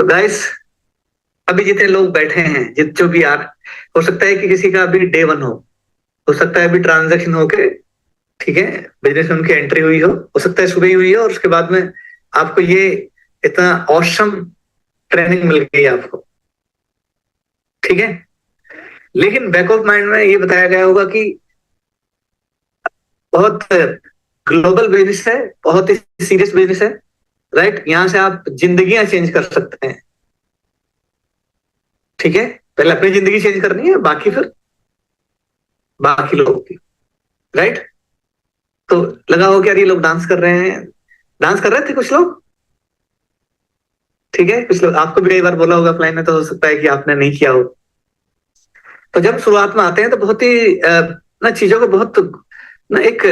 तो गाइस, अभी जितने लोग बैठे हैं, जित जो भी यार, हो सकता है कि किसी का अभी डे वन हो सकता है अभी ट्रांजैक्शन हो के, ठीक है, बिजनेस में उनकी एंट्री हुई हो सकता है सुबह ही हुई हो, और उसके बाद में आपको ये इतना ऑसम ट्रेनिंग मिल गई आपको, ठीक है। लेकिन बैक ऑफ माइंड में ये बताया गया होगा कि बहुत ग्लोबल बिजनेस है, बहुत ही सीरियस बिजनेस है, राइट। यहाँ से आप जिंदगियां चेंज कर सकते हैं, ठीक है। पहले अपनी जिंदगी चेंज करनी है, बाकी फिर बाकी लोगों की, राइट। तो लगा हो कि यार ये लोग डांस कर रहे हैं, डांस कर रहे थे कुछ लोग, ठीक है। कुछ लोग आपको भी कई बार बोला होगा ऑफलाइन में, तो हो सकता है कि आपने नहीं किया हो। तो जब शुरुआत में आते हैं तो बहुत ही ना चीजों को बहुत ना एक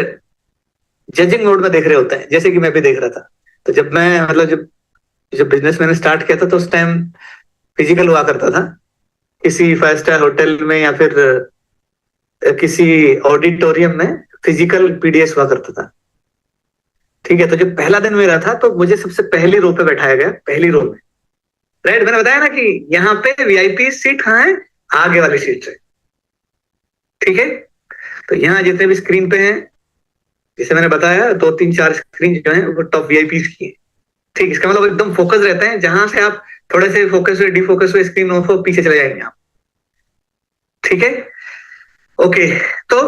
जजिंग मोड में देख रहे होते हैं, जैसे कि मैं भी देख रहा था। तो जब मैं मतलब जब जब बिजनेस मैंने स्टार्ट किया था, तो उस टाइम फिजिकल हुआ करता था, किसी फाइव स्टार होटल में या फिर किसी ऑडिटोरियम में फिजिकल पीडीएस हुआ करता था, ठीक है। तो जब पहला दिन मेरा था, तो मुझे सबसे पहली रो पे बैठाया गया, पहली रो में, राइट। मैंने बताया ना कि यहाँ पे वीआईपी सीट कहाँ है, आगे वाली सीट है, ठीक है। तो यहाँ जितने भी स्क्रीन पे हैं, जैसे मैंने बताया, दो तीन चार स्क्रीन जो है वो टॉप वीआईपी की है, ठीक। इसका मतलब एकदम फोकस रहते हैं, जहां से आप थोड़े से फोकस हुए, डिफोकस हुए, स्क्रीन ऑफ हो, पीछे चले जाएंगे आप, ठीक है। ओके। तो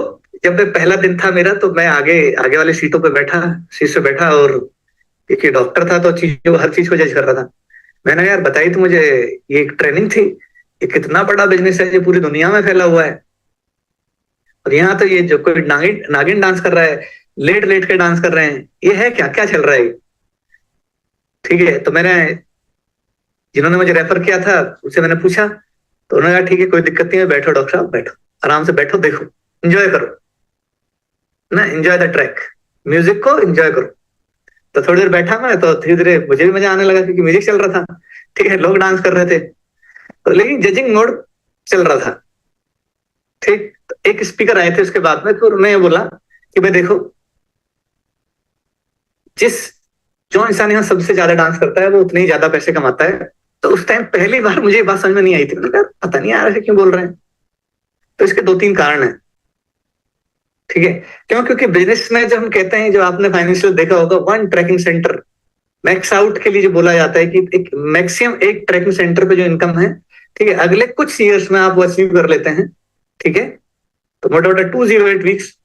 जब मैं पहला दिन था मेरा, तो मैं आगे आगे वाली सीटों पे बैठा, सीट पे बैठा, और क्योंकि डॉक्टर था तो चीजों हर चीज को जज कर रहा था। मैंने यार बताई तो मुझे, ये एक ट्रेनिंग थी, ये कितना बड़ा बिजनेस है जो पूरी दुनिया में फैला हुआ है, और यहाँ तो ये जो कोई नागिन नागिन डांस कर रहा है, लेट लेट के डांस कर रहे हैं, ये है क्या, क्या चल रहा है, ठीक है। तो मैंने, जिन्होंने मुझे रेफर किया था, उससे मैंने पूछा, तो उन्होंने कहा ठीक है, कोई दिक्कत नहीं है, बैठो डॉक्टर साहब, बैठो, आराम से बैठो, देखो, एंजॉय करो ना, एंजॉय द ट्रैक, म्यूजिक को एंजॉय करो। तो थोड़ी देर बैठा मैं, तो धीरे धीरे मुझे भी मजा आने लगा, क्योंकि म्यूजिक चल रहा था, ठीक है, लोग डांस कर रहे थे, तो लेकिन जजिंग मोड चल रहा था, ठीक। तो एक स्पीकर आए थे उसके बाद में, तो उन्होंने बोला कि भाई देखो, जिस जो इंसान यहाँ सबसे ज्यादा डांस करता है, वो उतने ही ज्यादा पैसे कमाता है। तो उस टाइम पहली बार मुझे ये बात समझ में नहीं आई थी, मैंने कहा पता नहीं यार ऐसे क्यों बोल रहे हैं। तो इसके दो तीन कारण है, ठीक है। क्यों? क्योंकि बिजनेस में जब हम कहते हैं, जो आपने फाइनेंशियल देखा होगा, one trekking centre max out के लिए जो बोला जाता है, कि एक मैक्सिमम एक ट्रैकिंग सेंटर पे जो इनकम है, ठीक है, अगले कुछ ईयर्स में आप वो अचीव कर लेते हैं, ठीक है। तो मोटा मोटा 208 वीक्स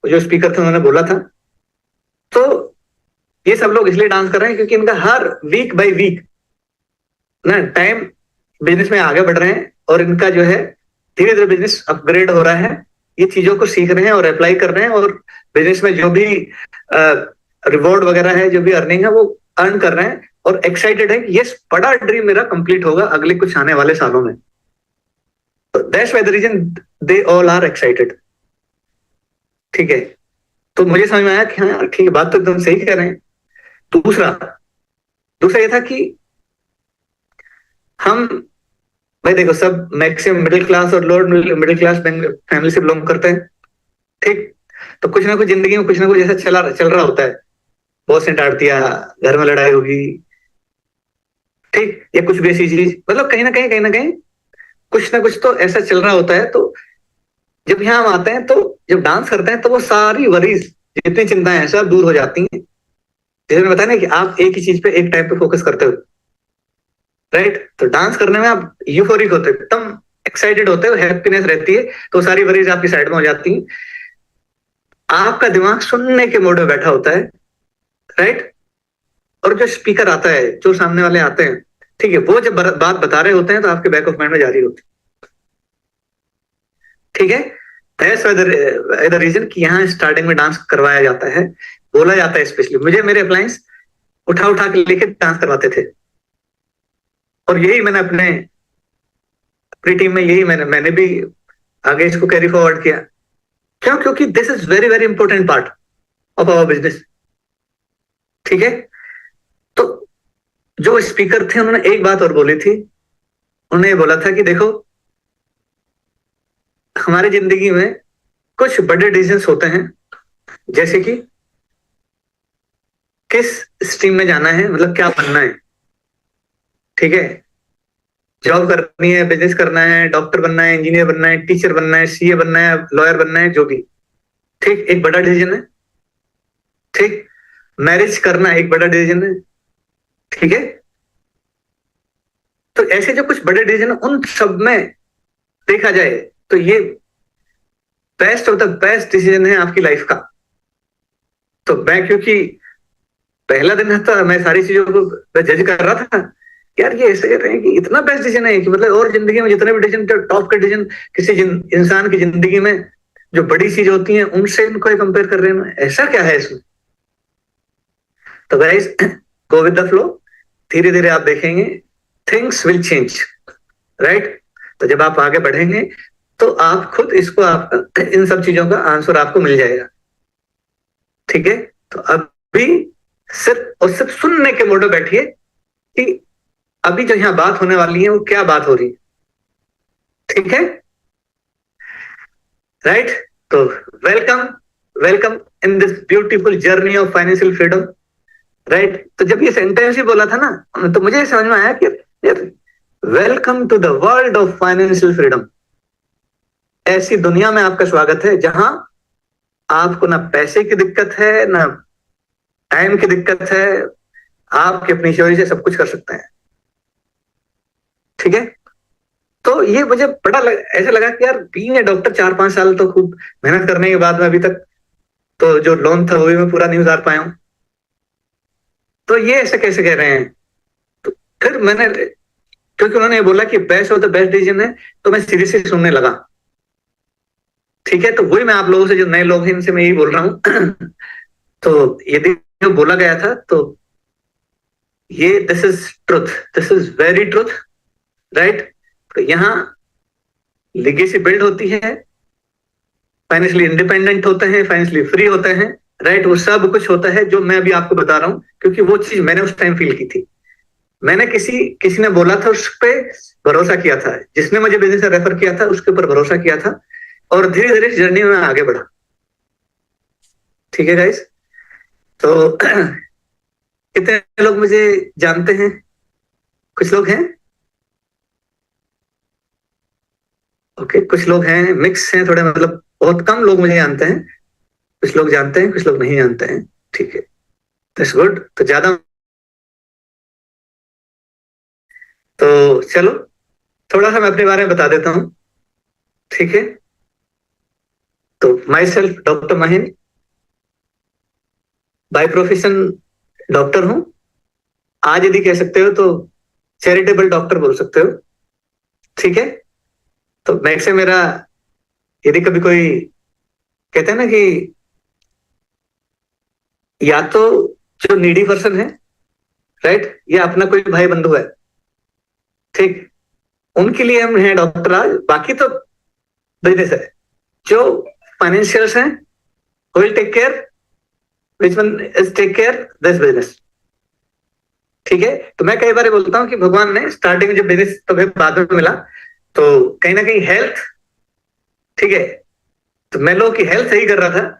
जो स्पीकर थे उन्होंने बोला था। तो ये सब लोग इसलिए डांस कर रहे हैं क्योंकि इनका हर वीक बाय वीक ना टाइम बिजनेस में आगे बढ़ रहे हैं, और इनका जो है धीरे धीरे बिजनेस अपग्रेड हो रहा है, ये चीजों को सीख रहे हैं और अप्लाई कर रहे हैं, और बिजनेस में जो भी रिवॉर्ड वगैरह है, जो भी अर्निंग है, वो अर्न कर रहे हैं, और एक्साइटेड है कि ये बड़ा ड्रीम मेरा कंप्लीट होगा अगले कुछ आने वाले सालों में। तो that's why the reason they all are excited, ठीक है। तो मुझे समझ में आया कि हाँ यार ठीक है, बात तो एकदम सही कह रहे हैं। दूसरा दूसरा ये था कि हम, भाई देखो, सब मैक्सिमम मिडिल क्लास और लोअर मिडिल क्लास फैमिली से बिलोंग करते हैं, ठीक। तो कुछ ना कुछ जिंदगी में कुछ ना कुछ ऐसा चल रहा होता है, बॉस ने डांट दिया, घर में लड़ाई होगी, ठीक, या कुछ भी ऐसी चीज, मतलब कहीं ना कहीं कुछ ना कुछ तो ऐसा चल रहा होता है। तो जब यहाँ हम आते हैं, तो जब डांस करते हैं, तो वो सारी वरीज, जितनी चिंताएं हैं, सब दूर हो जाती हैं। जैसे मैंने बताया ना कि आप एक ही चीज पे एक टाइम पे फोकस करते हो, राइट। तो डांस करने में आप यूफोरिक होते हो, एकदम एक्साइटेड होते हो, हैप्पीनेस रहती है, तो सारी वरीज आपकी साइड में हो जाती हैं, आपका दिमाग सुनने के मोड में बैठा होता है, राइट। और जो स्पीकर आता है, जो सामने वाले आते हैं, ठीक है, वो जब बात बता रहे होते हैं, तो आपके बैक ऑफ माइंड में जारी होती है, ठीक है। दैट्स द रीजन कि यहाँ स्टार्टिंग में डांस करवाया जाता है, बोला जाता है। स्पेशली मुझे मेरे अप्लायंस उठा उठा के लेके डांस करवाते थे, और यही मैंने अपने अपनी टीम में, यही मैंने भी आगे इसको कैरी फॉरवर्ड किया। क्यों? क्योंकि this is very very important part of our business, ठीक है। तो जो स्पीकर थे, उन्होंने एक बात और बोली थी, उन्होंने ये बोला था कि देखो, हमारी जिंदगी में कुछ बड़े डिसीजंस होते हैं, जैसे कि किस स्ट्रीम में जाना है, मतलब क्या बनना है, ठीक है, जॉब करनी है, बिजनेस करना है, डॉक्टर बनना है, इंजीनियर बनना है, टीचर बनना है, सीए बनना है, लॉयर बनना है, जो भी। ठीक, एक बड़ा डिसीजन है। ठीक, मैरिज करना एक बड़ा डिसीजन है। ठीक है, तो ऐसे जो कुछ बड़े डिसीजन है उन सब में देखा जाए तो ये best of the best decision है आपकी लाइफ का। तो मैं, क्योंकि पहला दिन था, मैं सारी चीजों को जज कर रहा था, यार ये ऐसे कर रहे हैं कि इतना बेस्ट डिसीजन है कि मतलब, और जिंदगी में जितने भी डिसीजन, टॉप के डिसीजन किसी इंसान की जिंदगी में जो बड़ी चीज होती है उनसे इनको कंपेयर कर रहे हैं, ऐसा क्या है इसमें। तो guys, go with the flow. धीरे धीरे आप देखेंगे थिंग्स विल चेंज, राइट। तो जब आप आगे बढ़ेंगे तो आप खुद इसको, आपका इन सब चीजों का आंसर आपको मिल जाएगा। ठीक है, तो अभी सिर्फ और सिर्फ सुनने के मोड में बैठिए कि अभी जो यहाँ बात होने वाली है वो क्या बात हो रही है। ठीक है, राइट। तो welcome, welcome in this beautiful journey of financial freedom, right. तो जब ये सेंटेंस ही बोला था ना, तो मुझे समझ में आया कि welcome to the world of financial freedom. ऐसी दुनिया में आपका स्वागत है जहां आपको ना पैसे की दिक्कत है, ना टाइम की दिक्कत है, आपकी अपनी चोरी से सब कुछ कर सकते हैं। ठीक है, तो ये मुझे बड़ा ऐसा लगा कि यार, बीइंग ए डॉक्टर 4-5 साल तो खूब मेहनत करने के बाद में अभी तक तो जो लोन था वो भी मैं पूरा नहीं उतार पाया हूं। तो ये ऐसे कैसे कह रहे हैं। तो फिर मैंने, क्योंकि उन्होंने ये बोला कि best of the best decision है, तो मैं सीरियसली सुनने लगा। ठीक है, तो वही मैं आप लोगों से, जो नए लोग हैं, इनसे मैं यही बोल रहा हूं। तो यदि जो बोला गया था, तो ये this is truth, this is very truth, right. तो यहाँ लिगेसी बिल्ड होती है, फाइनेंशियली इंडिपेंडेंट होते हैं, फाइनेंशियली फ्री होते हैं, राइट। वो सब कुछ होता है जो मैं अभी आपको बता रहा हूं, क्योंकि वो चीज मैंने उस टाइम फील की थी। मैंने किसी किसी ने बोला था, उस पर भरोसा किया था, जिसने मुझे बिजनेस रेफर किया था उसके ऊपर भरोसा किया था, और धीरे धीरे इस जर्नी में आगे बढ़ा। ठीक है गाइस, तो कितने लोग मुझे जानते हैं? कुछ लोग हैं, ओके, कुछ लोग हैं, मिक्स हैं थोड़े, मतलब बहुत कम लोग मुझे जानते हैं। कुछ लोग जानते हैं, कुछ लोग नहीं जानते हैं। ठीक है, दैट्स गुड। तो ज्यादा, तो चलो थोड़ा सा मैं अपने बारे में बता देता हूँ। ठीक है, तो my self doctor Mahin, by profession doctor हूं। आज यदि कह सकते हो तो चैरिटेबल डॉक्टर बोल सकते हो। ठीक है, तो मैं से मेरा, यदि कभी कोई कहते हैं ना कि या तो जो नीडी पर्सन है, राइट, या अपना कोई भाई बंधु है, ठीक, उनके लिए हम हैं डॉक्टर आज। बाकी तो बिजनेस है। जो फाइनेंशियल्स हैं, will take care, which one is take care this business. ठीक है, तो मैं कई बार बोलता हूँ कि भगवान ने स्टार्टिंग में जब बिजनेस तुम्हें बाद में मिला, तो कहीं ना कहीं हेल्थ, ठीक है, तो मैं लोगों की हेल्थ सही कर रहा था,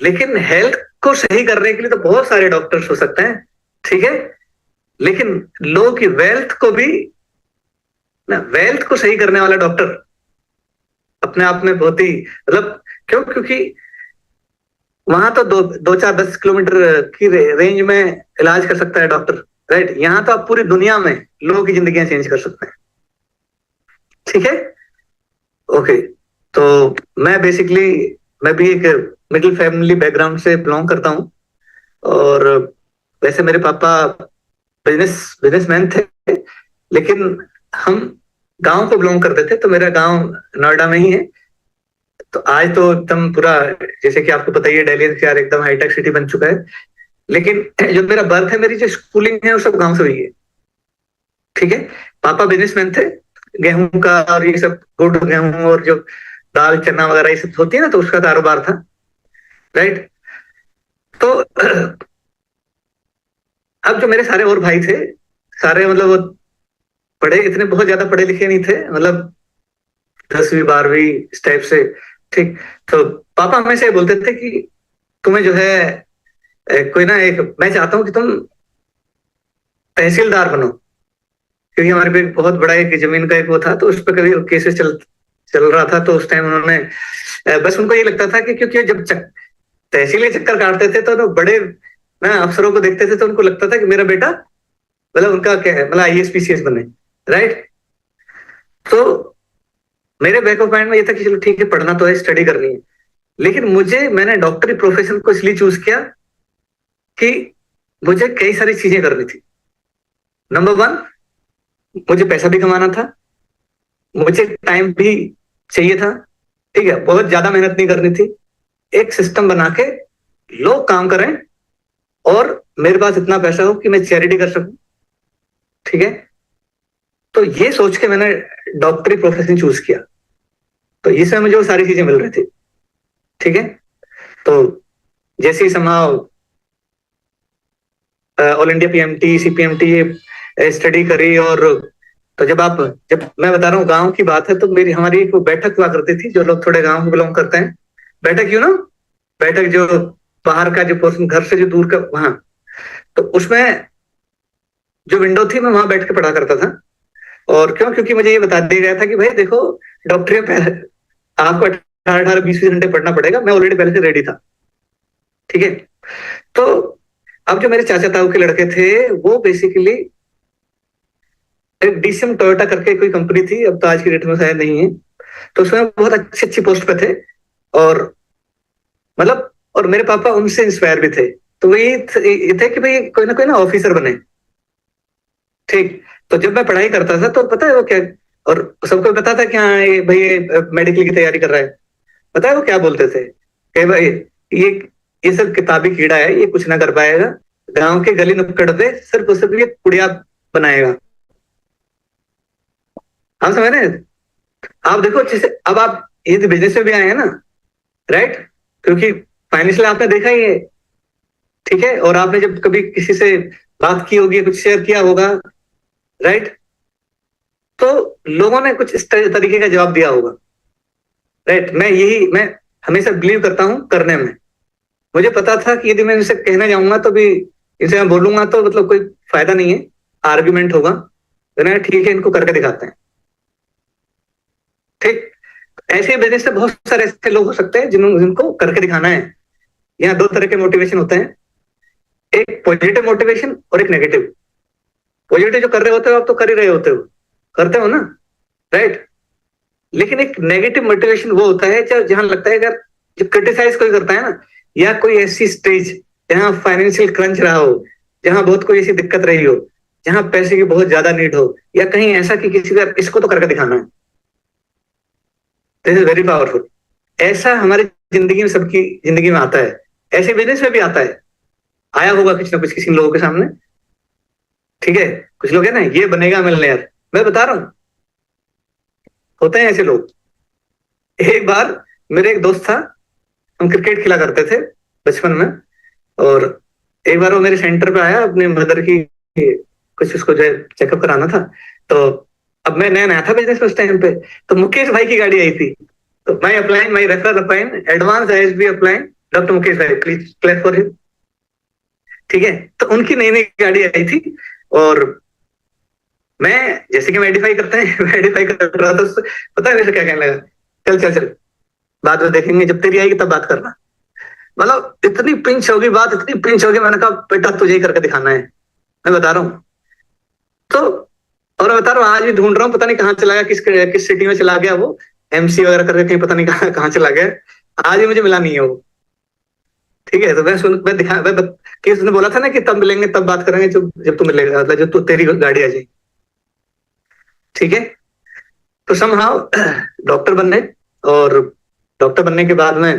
लेकिन हेल्थ को सही करने के लिए तो बहुत सारे डॉक्टर्स हो सकते हैं। ठीक है, लेकिन लोगों की वेल्थ को भी ना, वेल्थ को सही करने वाला डॉक्टर अपने आप में बहुत ही, मतलब, क्यों, क्योंकि वहां तो 2-4-10 किलोमीटर की रेंज में इलाज कर सकता है डॉक्टर, राइट। यहाँ तो आप पूरी दुनिया में लोगों की जिंदगियां चेंज कर सकते हैं। ठीक है, ओके। तो मैं बेसिकली, मैं भी एक मिडिल फैमिली बैकग्राउंड से बिलोंग करता हूँ, और वैसे मेरे पापा बिजनेसमैन थे, लेकिन हम गांव को बिलोंग करते थे। तो मेरा गांव नोएडा में ही है। तो आज तो एकदम पूरा, जैसे कि आपको पता ही है, दिल्ली एनसीआर एकदम हाईटेक सिटी बन चुका है। लेकिन जो मेरा बर्थ है, मेरी जो स्कूलिंग है, वो सब गांव से हुई है। ठीक है, पापा बिजनेसमैन थे, गेहूं का और ये सब, गुड़ गेहूं और जो दाल चना वगैरह ये सब होती है ना, तो उसका कारोबार था, राइट। तो अब जो मेरे सारे और भाई थे, सारे मतलब वो पढ़े, इतने बहुत ज्यादा पढ़े लिखे नहीं थे, मतलब 10वीं 12वीं इस टाइप से। ठीक, तो पापा हमेशा ये बोलते थे कि तुम्हें जो है कोई ना, एक मैं चाहता हूं कि तुम तहसीलदार बनो। क्योंकि हमारे पे बहुत बड़ा एक जमीन का एक वो था, तो उस पर कभी केसेस चल रहा था। तो उस टाइम उन्होंने बस उनको ये लगता था कि क्योंकि जब तहसील चक्कर काटते थे तो बड़े ना अफसरों को देखते थे, तो उनको लगता था कि मेरा बेटा मतलब उनका क्या है, मतलब आईएएस पीसीएस बने, राइट। तो मेरे बैक ऑफ माइंड में ये था कि चलो ठीक है, पढ़ना तो है, स्टडी करनी है, लेकिन मैंने डॉक्टरी प्रोफेशन को इसलिए चूज किया कि मुझे कई सारी चीजें करनी थी। नंबर वन, मुझे पैसा भी कमाना था, मुझे टाइम भी चाहिए था, ठीक है, बहुत ज्यादा मेहनत नहीं करनी थी। एक सिस्टम बना के लोग काम करें और मेरे पास इतना पैसा हो कि मैं चैरिटी कर सकूं, ठीक है। तो ये सोच के मैंने डॉक्टरी प्रोफेशन चूज किया। तो इसमें मुझे वो सारी चीजें मिल रही थी, ठीक है। तो जैसे ही समाव all India PMT CPMT study करी, और तो जब मैं बता रहा हूँ गांव की बात है, तो हमारी एक बैठक हुआ करती थी, जो लोग थोड़े गांव को बिलोंग करते हैं, बैठक क्यों ना, बैठक जो बाहर का जो पोर्शन, घर से जो दूर का, वहां, तो उसमें जो विंडो थी मैं वहां बैठ के पढ़ा करता था। और क्यों, क्योंकि मुझे ये बता दिया गया था कि भाई देखो, डॉक्टरी में आपको 18-20 घंटे पढ़ना पड़ेगा। मैं ऑलरेडी पहले से रेडी था, ठीक है। तो अब जो मेरे चाचा ताऊ के लड़के थे, वो बेसिकली एक डीसीएम टोयोटा करके कोई कंपनी थी, अब तो आज की डेट में शायद नहीं है, तो उसमें बहुत अच्छी अच्छी पोस्ट पे थे। और मतलब, और मेरे पापा उनसे इंस्पायर भी थे, तो वही ये थे कि भाई कोई ना ऑफिसर बने, ठीक। तो जब मैं पढ़ाई करता था तो पता है वो क्या, और सबको पता था कि हाँ ये भाई मेडिकल की तैयारी कर रहा है, पता है वो क्या बोलते थे कि भाई ये ये सब किताबी कीड़ा है, ये कुछ ना कर पाएगा, गांव के गली नुक्कड़ पे सिर्फ और सिर्फ ये कुड़िया बनाएगा। हम समझ रहे हैं। आप देखो जैसे अब आप ये बिजनेस में भी आए हैं ना, राइट, क्योंकि फाइनेंशियल आपने देखा ही है, ठीक है, और आपने जब कभी किसी से बात की होगी, कुछ शेयर किया होगा, राइट, तो लोगों ने कुछ इस तरीके का जवाब दिया होगा, राइट। मैं हमेशा बिलीव करता हूं करने में। मुझे पता था कि यदि मैं इनसे कहने जाऊंगा तो भी, इनसे मैं बोलूंगा तो मतलब कोई फायदा नहीं है, आर्ग्यूमेंट होगा, तो ठीक है इनको करके दिखाते हैं, ठीक। ऐसे बिजनेस से बहुत सारे ऐसे लोग हो सकते हैं जिनको करके दिखाना है। यहाँ दो तरह के मोटिवेशन होते हैं, एक पॉजिटिव मोटिवेशन और एक नेगेटिव। पॉजिटिव जो कर रहे होते हो आप, तो कर ही रहे होते हो, करते हो ना, राइट। लेकिन एक नेगेटिव मोटिवेशन वो होता है जब जहां लगता है, अगर जो क्रिटिसाइज कोई करता है ना, या कोई ऐसी स्टेज जहां फाइनेंशियल क्रंच रहा हो, जहां बहुत कोई ऐसी दिक्कत रही हो, जहां पैसे की बहुत ज्यादा नीड हो, या कहीं ऐसा कि किसी का इसको तो करके दिखाना है, दिस इज वेरी पावरफुल। ऐसा हमारी जिंदगी में, सबकी जिंदगी में आता है, ऐसे बिजनेस में भी आता है, आया होगा कुछ ना कुछ किसी लोगों के सामने, ठीक है। कुछ लोग है ना, ये बनेगा मिलियनेयर, मैं बता रहा हूं, होते हैं ऐसे लोग। एक बार मेरे एक दोस्त था, हम क्रिकेट खेला करते थे बचपन में, और एक बार वो मेरे सेंटर पे आया, अपने मदर की कुछ उसको जो है चेकअप कराना था। तो अब मैं नया नया था बिजनेस में उस टाइम पे, तो मुकेश भाई की गाड़ी आई थी, तो माई अप्लाइन, माई refer अप्लाइन advance ISB अप्लाइन doctor Mukesh भाई, प्लीज क्लैप फॉर हिम, ठीक है। तो उनकी नई नई गाड़ी आई थी, और मैं जैसे कि वेरीफाई करते हैं वेरीफाई कर रहा था, उससे पता है वैसे क्या कहने लगा, चल चल चल, बाद में देखेंगे, जब तेरी आएगी तब बात करना। मतलब इतनी पिंच होगी बात, इतनी पिंच होगी, मैंने कहा बेटा तुझे ही करके दिखाना है, मैं बता रहा हूँ। तो और मैं बता रहा हूँ, आज भी ढूंढ रहा हूँ, पता नहीं कहाँ चला गया, किस सिटी में चला गया वो, एमसी वगैरह करके कहीं, पता नहीं कहाँ चला गया, आज भी मुझे मिला नहीं है वो, ठीक है। तो मैं दिखा, कि उसने बोला था ना कि तब मिलेंगे, तब बात करेंगे, जब तू मिलेगा, मतलब जब तू तेरी गाड़ी आ जाएगी, ठीक है। तो समहाउ डॉक्टर बनने, और डॉक्टर बनने के बाद में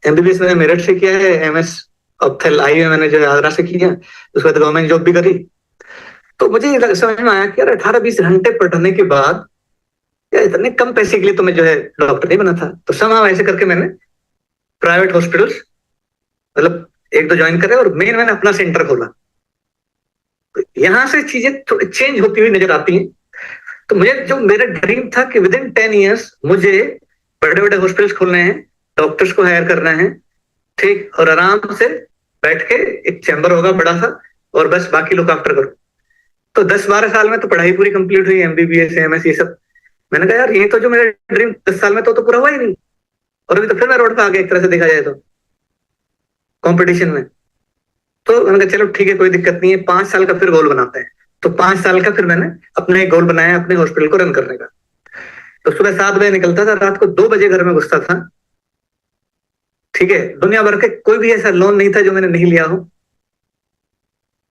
एमबीबीएस मैंने मेरठ से किया है, एमएस ऑप्थेल आई में मैंने जो है आगरा से किया, उसके बाद गवर्नमेंट जॉब भी करी। तो मुझे समझ में आया कि यार 18-20 घंटे पढ़ने के बाद यार इतने कम पैसे के लिए तो मैं जो है डॉक्टर नहीं बना था। तो समहाउ ऐसे करके मैंने प्राइवेट हॉस्पिटल्स मतलब एक दो ज्वाइन करे, और मेन मैंने अपना सेंटर खोला। तो यहाँ से चीजें थोड़ी चेंज होती हुई नजर आती हैं। तो मुझे जो मेरा ड्रीम था कि विद इन 10 ईयर्स मुझे बड़े बड़े हॉस्पिटल्स खोलने हैं, डॉक्टर्स को हायर करना है, ठीक, और आराम से बैठ के एक चैम्बर होगा बड़ा सा, और बस बाकी लोग आफ्टर करो। तो 10-12 साल में तो पढ़ाई पूरी कंप्लीट हुई, एमबीबीएस एमएस ये सब। मैंने कहा यार ये तो जो मेरा ड्रीम 10 साल में तो पूरा हुआ ही नहीं, और अभी तो फिर मैं रोड पे आ गया एक तरह से देखा जाए तो, कंपटीशन में। तो मैंने कहा चलो ठीक है कोई दिक्कत नहीं है, 5 साल का फिर गोल बनाते हैं। तो 5 साल का फिर मैंने अपने एक गोल बनाया अपने हॉस्पिटल को रन करने का। तो सुबह 7 बजे निकलता था, रात को 2 बजे घर में घुसता था। ठीक है, दुनिया भर के कोई भी ऐसा लोन नहीं था जो मैंने नहीं लिया हो।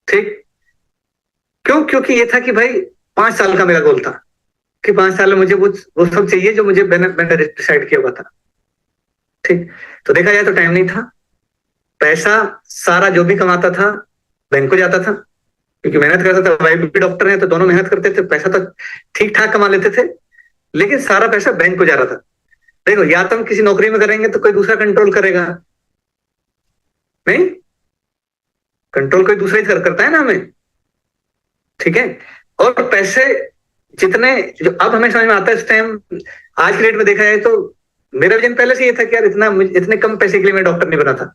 ठीक, क्यों? क्योंकि ये था कि भाई 5 साल का मेरा गोल था कि 5 साल में मुझे वो सब चाहिए जो मुझे मैंने डिसाइड किया हुआ था। ठीक, तो देखा जाए तो टाइम नहीं था, पैसा सारा जो भी कमाता था बैंक को जाता था, क्योंकि मेहनत करता था, भाई भी डॉक्टर है तो दोनों मेहनत करते थे, पैसा तो ठीक ठाक कमा लेते थे, लेकिन सारा पैसा बैंक को जा रहा था। देखो, या तो हम किसी नौकरी में करेंगे तो कोई दूसरा कंट्रोल करेगा, नहीं, कंट्रोल कोई दूसरा ही करता है ना हमें। ठीक है, और पैसे जितने जो अब हमें समझ में आता है इस टाइम, आज की डेट में देखा जाए तो मेरा विजन पहले से ये था कि यार इतने कम पैसे के लिए मैं डॉक्टर नहीं बना था,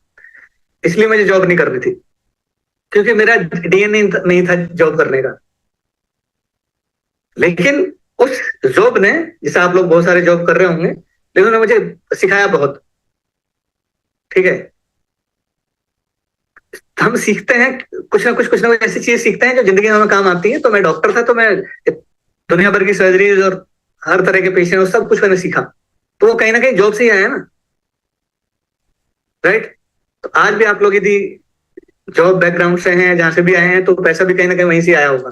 इसलिए मुझे जॉब नहीं करनी थी, क्योंकि मेरा डीएनए नहीं था जॉब करने का। लेकिन उस जॉब ने, जैसे आप लोग बहुत सारे जॉब कर रहे होंगे, लेकिन उन्होंने मुझे सिखाया बहुत। ठीक है, हम सीखते हैं कुछ ना कुछ ऐसी चीज सीखते हैं जो जिंदगी में हमें काम आती है। तो मैं डॉक्टर था तो मैं दुनिया भर की सर्जरीज और हर तरह के पेशेंट सब कुछ मैंने सीखा, तो वो कहीं ना कहीं जॉब से ही आया ना, राइट। तो आज भी आप लोग यदि जॉब बैकग्राउंड से हैं, जहां से भी आए हैं, तो पैसा भी कहीं ना कहीं वहीं से आया होगा,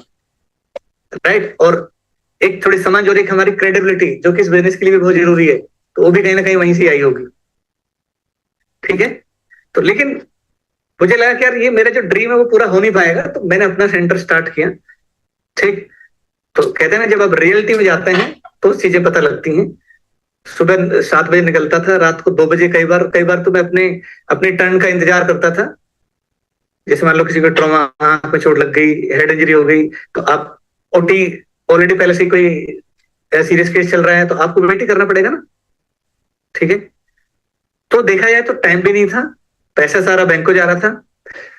राइट। और एक थोड़ी समझ और एक हमारी क्रेडिबिलिटी जो कि इस बिजनेस के लिए भी बहुत जरूरी है, तो वो भी कहीं ना कहीं वहीं से आई होगी। ठीक है, तो लेकिन मुझे लगा कि यार ये मेरा जो ड्रीम है वो पूरा हो नहीं पाएगा, तो मैंने अपना सेंटर स्टार्ट किया। ठीक, तो कहते हैं ना जब आप रियलिटी में जाते हैं तो चीजें पता लगती हैं। सुबह 7 बजे निकलता था, रात को 2 बजे, कई बार तो मैं अपनी टर्न का इंतजार करता था। जैसे मान लो किसी को ट्रॉमा, आंख में चोट लग गई, हेड इंजरी हो गई, तो आप ओटी ऑलरेडी पहले से कोई सीरियस केस चल रहा है तो आपको वेट ही करना पड़ेगा ना। ठीक है, तो देखा जाए तो टाइम भी नहीं था, पैसा सारा बैंक को जा रहा था,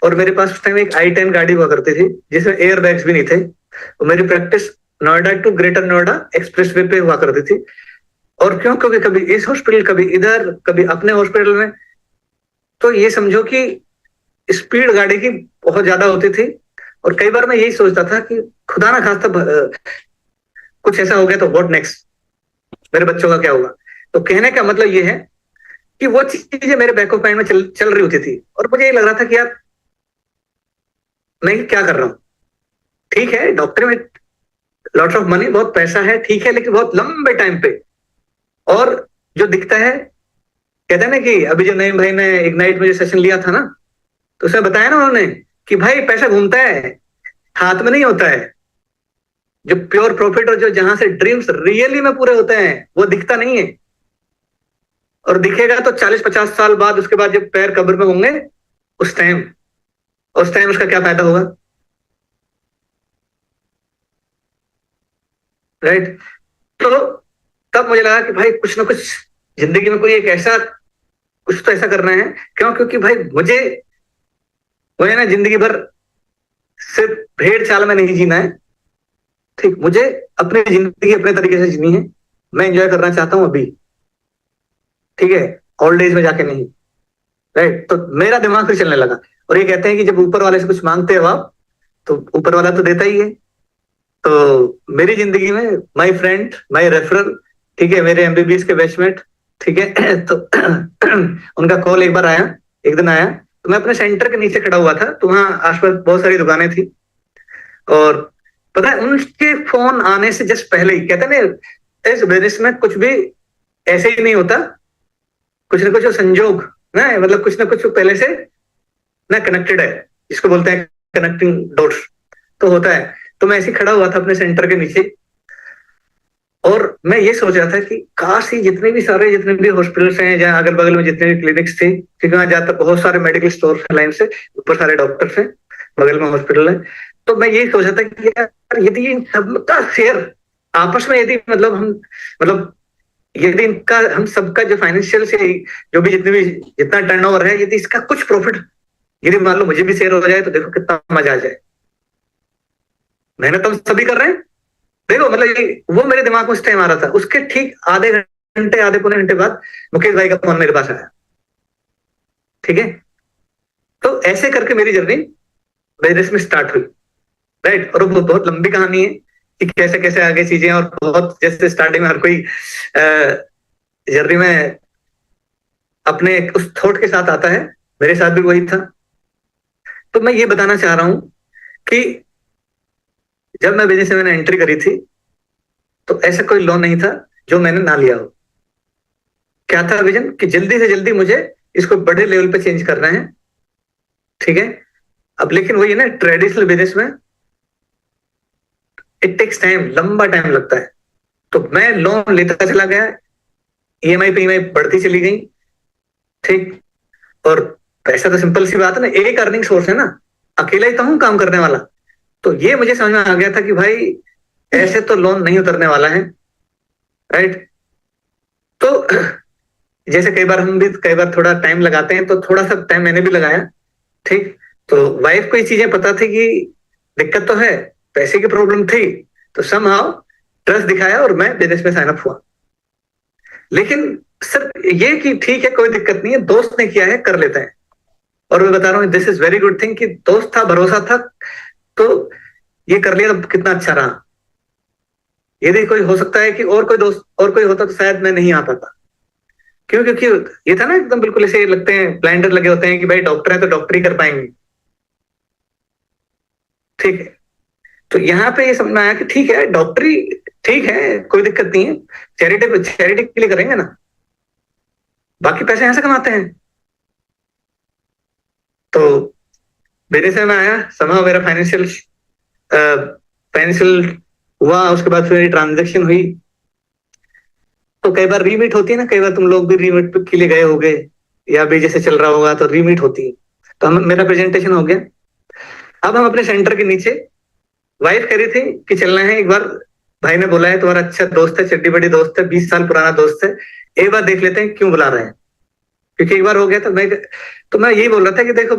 और मेरे पास उस टाइम एक i10 गाड़ी हुआ करती थी जिसमें एयर बैग्स भी नहीं थे। तो मेरी practice Noida to greater Noida expressway पे हुआ करती थी। और क्यों? क्योंकि कभी इस हॉस्पिटल, कभी इधर, कभी अपने हॉस्पिटल में। तो ये समझो कि स्पीड गाड़ी की बहुत ज्यादा होती थी, और कई बार मैं यही सोचता था कि खुदा ना खास्ता कुछ ऐसा हो गया तो व्हाट नेक्स्ट, मेरे बच्चों का क्या होगा। तो कहने का मतलब ये है कि वो चीजें मेरे बैक ऑफ माइंड में चल रही होती थी, और मुझे ये लग रहा था कि यार मैं क्या कर रहा हूं। ठीक है, डॉक्टर में लॉट्स ऑफ मनी, बहुत पैसा है, ठीक है, लेकिन बहुत लंबे टाइम पे। और जो दिखता है, कहते हैं ना कि अभी जो नईम भाई ने इग्नाइट में जो सेशन लिया था ना, तो उसमें बताया ना उन्होंने कि भाई पैसा घूमता है, हाथ में नहीं होता है। जो प्योर प्रॉफिट और जो जहां से ड्रीम्स रियली में पूरे होते हैं वो दिखता नहीं है, और दिखेगा तो 40-50 साल बाद, उसके बाद जब पैर कब्र में होंगे उस टाइम उसका क्या फायदा होगा, राइट। तो तब मुझे लगा कि भाई कुछ ना कुछ जिंदगी में कोई एक ऐसा कुछ तो ऐसा करना है। क्यों? क्योंकि भाई मुझे ना जिंदगी भर सिर्फ भेड़ चाल में नहीं जीना है। ठीक, मुझे अपनी जिंदगी अपने तरीके से जीनी है, मैं एंजॉय करना चाहता हूं अभी। ठीक है, ओल्ड एज में जाके नहीं, राइट। तो मेरा दिमाग फिर चलने लगा, और ये कहते हैं कि जब ऊपर वाले से कुछ मांगते हो आप, तो ऊपर वाला तो देता ही है। तो मेरी जिंदगी में माय फ्रेंड, माय रेफरल, ठीक है, मेरे एमबीबीएस के बैचमेट, ठीक है, तो उनका कॉल एक दिन आया, तो मैं अपने सेंटर के नीचे खड़ा हुआ था, तो वहां आसपास बहुत सारी दुकानें थी, और पता है उनके फोन आने से जस्ट पहले ही, कहते हैं ना इस बिजनेस में कुछ भी ऐसे ही नहीं होता, कुछ ना कुछ संजोग ना, मतलब कुछ ना कुछ पहले से ना कनेक्टेड है, जिसको बोलते हैं कनेक्टिंग डॉट्स, तो होता है। तो मैं ऐसे खड़ा हुआ था अपने सेंटर के नीचे, और मैं ये सोच रहा था कि काश ही जितने भी हॉस्पिटल्स हैं, जहाँ अगल बगल में जितने भी क्लिनिक्स थे, क्योंकि वहां ज्यादातर बहुत सारे मेडिकल स्टोर लाइन से, ऊपर सारे डॉक्टर्स हैं, बगल में हॉस्पिटल है। तो मैं यही सोचा था कि यार यदि इन सबका शेयर आपस में, यदि मतलब यदि इनका हम सबका जो फाइनेंशियल से जो भी जितना टर्नओवर है, यदि इसका कुछ प्रॉफिट यदि मान लो मुझे भी शेयर हो जाए, तो देखो कितना मजा आ जाए। मेहनत तो हम सभी कर रहे हैं। देखो मतलब वो मेरे दिमाग में उस टाइम आ रहा था, उसके ठीक आधे घंटे, आधे पौने घंटे बाद मुकेश भाई का फोन मेरे पास आया। ठीक है, तो ऐसे करके मेरी जर्नी बिजनेस में स्टार्ट हुई। राइट, और वो बहुत लंबी कहानी है कि कैसे कैसे आगे चीजें, और बहुत जैसे स्टार्टिंग में हर कोई जर्नी में अपने उस थॉट के साथ आता है, मेरे साथ भी वही था। तो मैं ये बताना चाह रहा हूं कि जब मैं बिजनेस में मैंने एंट्री करी थी, तो ऐसा कोई लोन नहीं था जो मैंने ना लिया हो। क्या था विजन, कि जल्दी से जल्दी मुझे इसको बड़े लेवल पे चेंज करना है। ठीक है, अब लेकिन वही है ना, ट्रेडिशनल बिजनेस में इट टेक्स टाइम, लंबा टाइम लगता है। तो मैं लोन लेता चला गया, ईएमआई पे ईएमआई बढ़ती चली गई। ठीक, और पैसा तो सिंपल सी बात है ना, एक अर्निंग सोर्स है ना, अकेला ही तो हूं काम करने वाला। तो ये मुझे समझ में आ गया था कि भाई ऐसे तो लोन नहीं उतरने वाला है। राइट, तो जैसे कई बार हम भी कई बार थोड़ा टाइम लगाते हैं, तो थोड़ा सा टाइम मैंने भी लगाया। ठीक, तो वाइफ को ये चीजें पता थी कि दिक्कत तो है, पैसे की प्रॉब्लम थी, तो समहाउ ट्रस्ट दिखाया और मैं बिजनेस में साइन अप हुआ। लेकिन सर ये कि ठीक है कोई दिक्कत नहीं है, दोस्त ने किया है कर लेते हैं। और मैं बता रहा हूँ this is very good thing कि दोस्त था, भरोसा था, तो ये कर लिया, तो कितना अच्छा रहा। यदि कोई हो सकता है कि और कोई दोस्त और कोई होता तो शायद मैं नहीं आ पाता। क्यों, क्योंकि ये था ना एकदम बिल्कुल ऐसे लगते हैं, ब्लाइंडर लगे होते हैं कि भाई डॉक्टर है तो डॉक्टरी कर पाएंगे। ठीक है, तो यहाँ पे ये समझ में आया कि ठीक है डॉक्टरी, ठीक है कोई दिक्कत नहीं है, चैरिटी चैरिटी के लिए करेंगे ना, बाकी पैसे यहां से कमाते हैं। तो मेरे से मैं आया, समय मेरा फाइनेंशियल फाइनेंशियल हुआ, उसके बाद फिर ट्रांजेक्शन हुई। तो कई बार रीमीट होती है ना, कई बार तुम लोग भी रीमीट के लिए गए होगे, या भी जैसे चल रहा होगा तो रीमीट होती है। तो हम मेरा प्रेजेंटेशन हो गया, अब हम अपने सेंटर के नीचे, वाइफ कह रही थी कि चलना है एक बार, भाई ने बोला है तुम्हारा अच्छा दोस्त है, चड्डी बड़ी दोस्त है, 20 साल पुराना दोस्त है, एक बार देख लेते हैं क्यों बुला रहे हैं। क्योंकि एक बार हो गया, तो मैं यही बोल रहा था कि देखो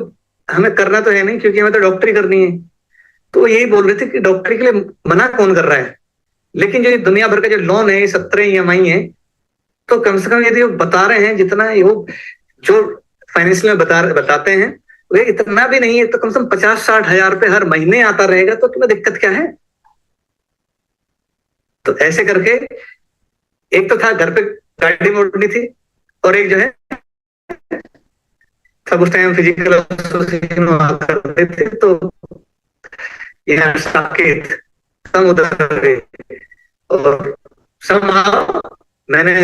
हमें करना तो है नहीं, क्योंकि हमें तो डॉक्टरी करनी है। तो वो यही बोल रहे थे कि डॉक्टरी के लिए मना कौन कर रहा है, लेकिन जो ये दुनिया भर का जो लोन है, 17 EMI है, तो कम से कम यदि वो बता रहे हैं जितना वो जो फाइनेंशियल में बताते हैं, वो इतना भी नहीं है, तो कम से कम 50-60 हजार रुपए हर महीने आता रहेगा, तो तुम्हें दिक्कत क्या है। तो ऐसे करके एक तो था घर पे गाड़ी मोड़नी थी, और एक जो है सब उस टाइम फिजिकल एसोसिएशन हुआ करते थे, तो यहाँ साकेत कम उतर गए। और somehow मैंने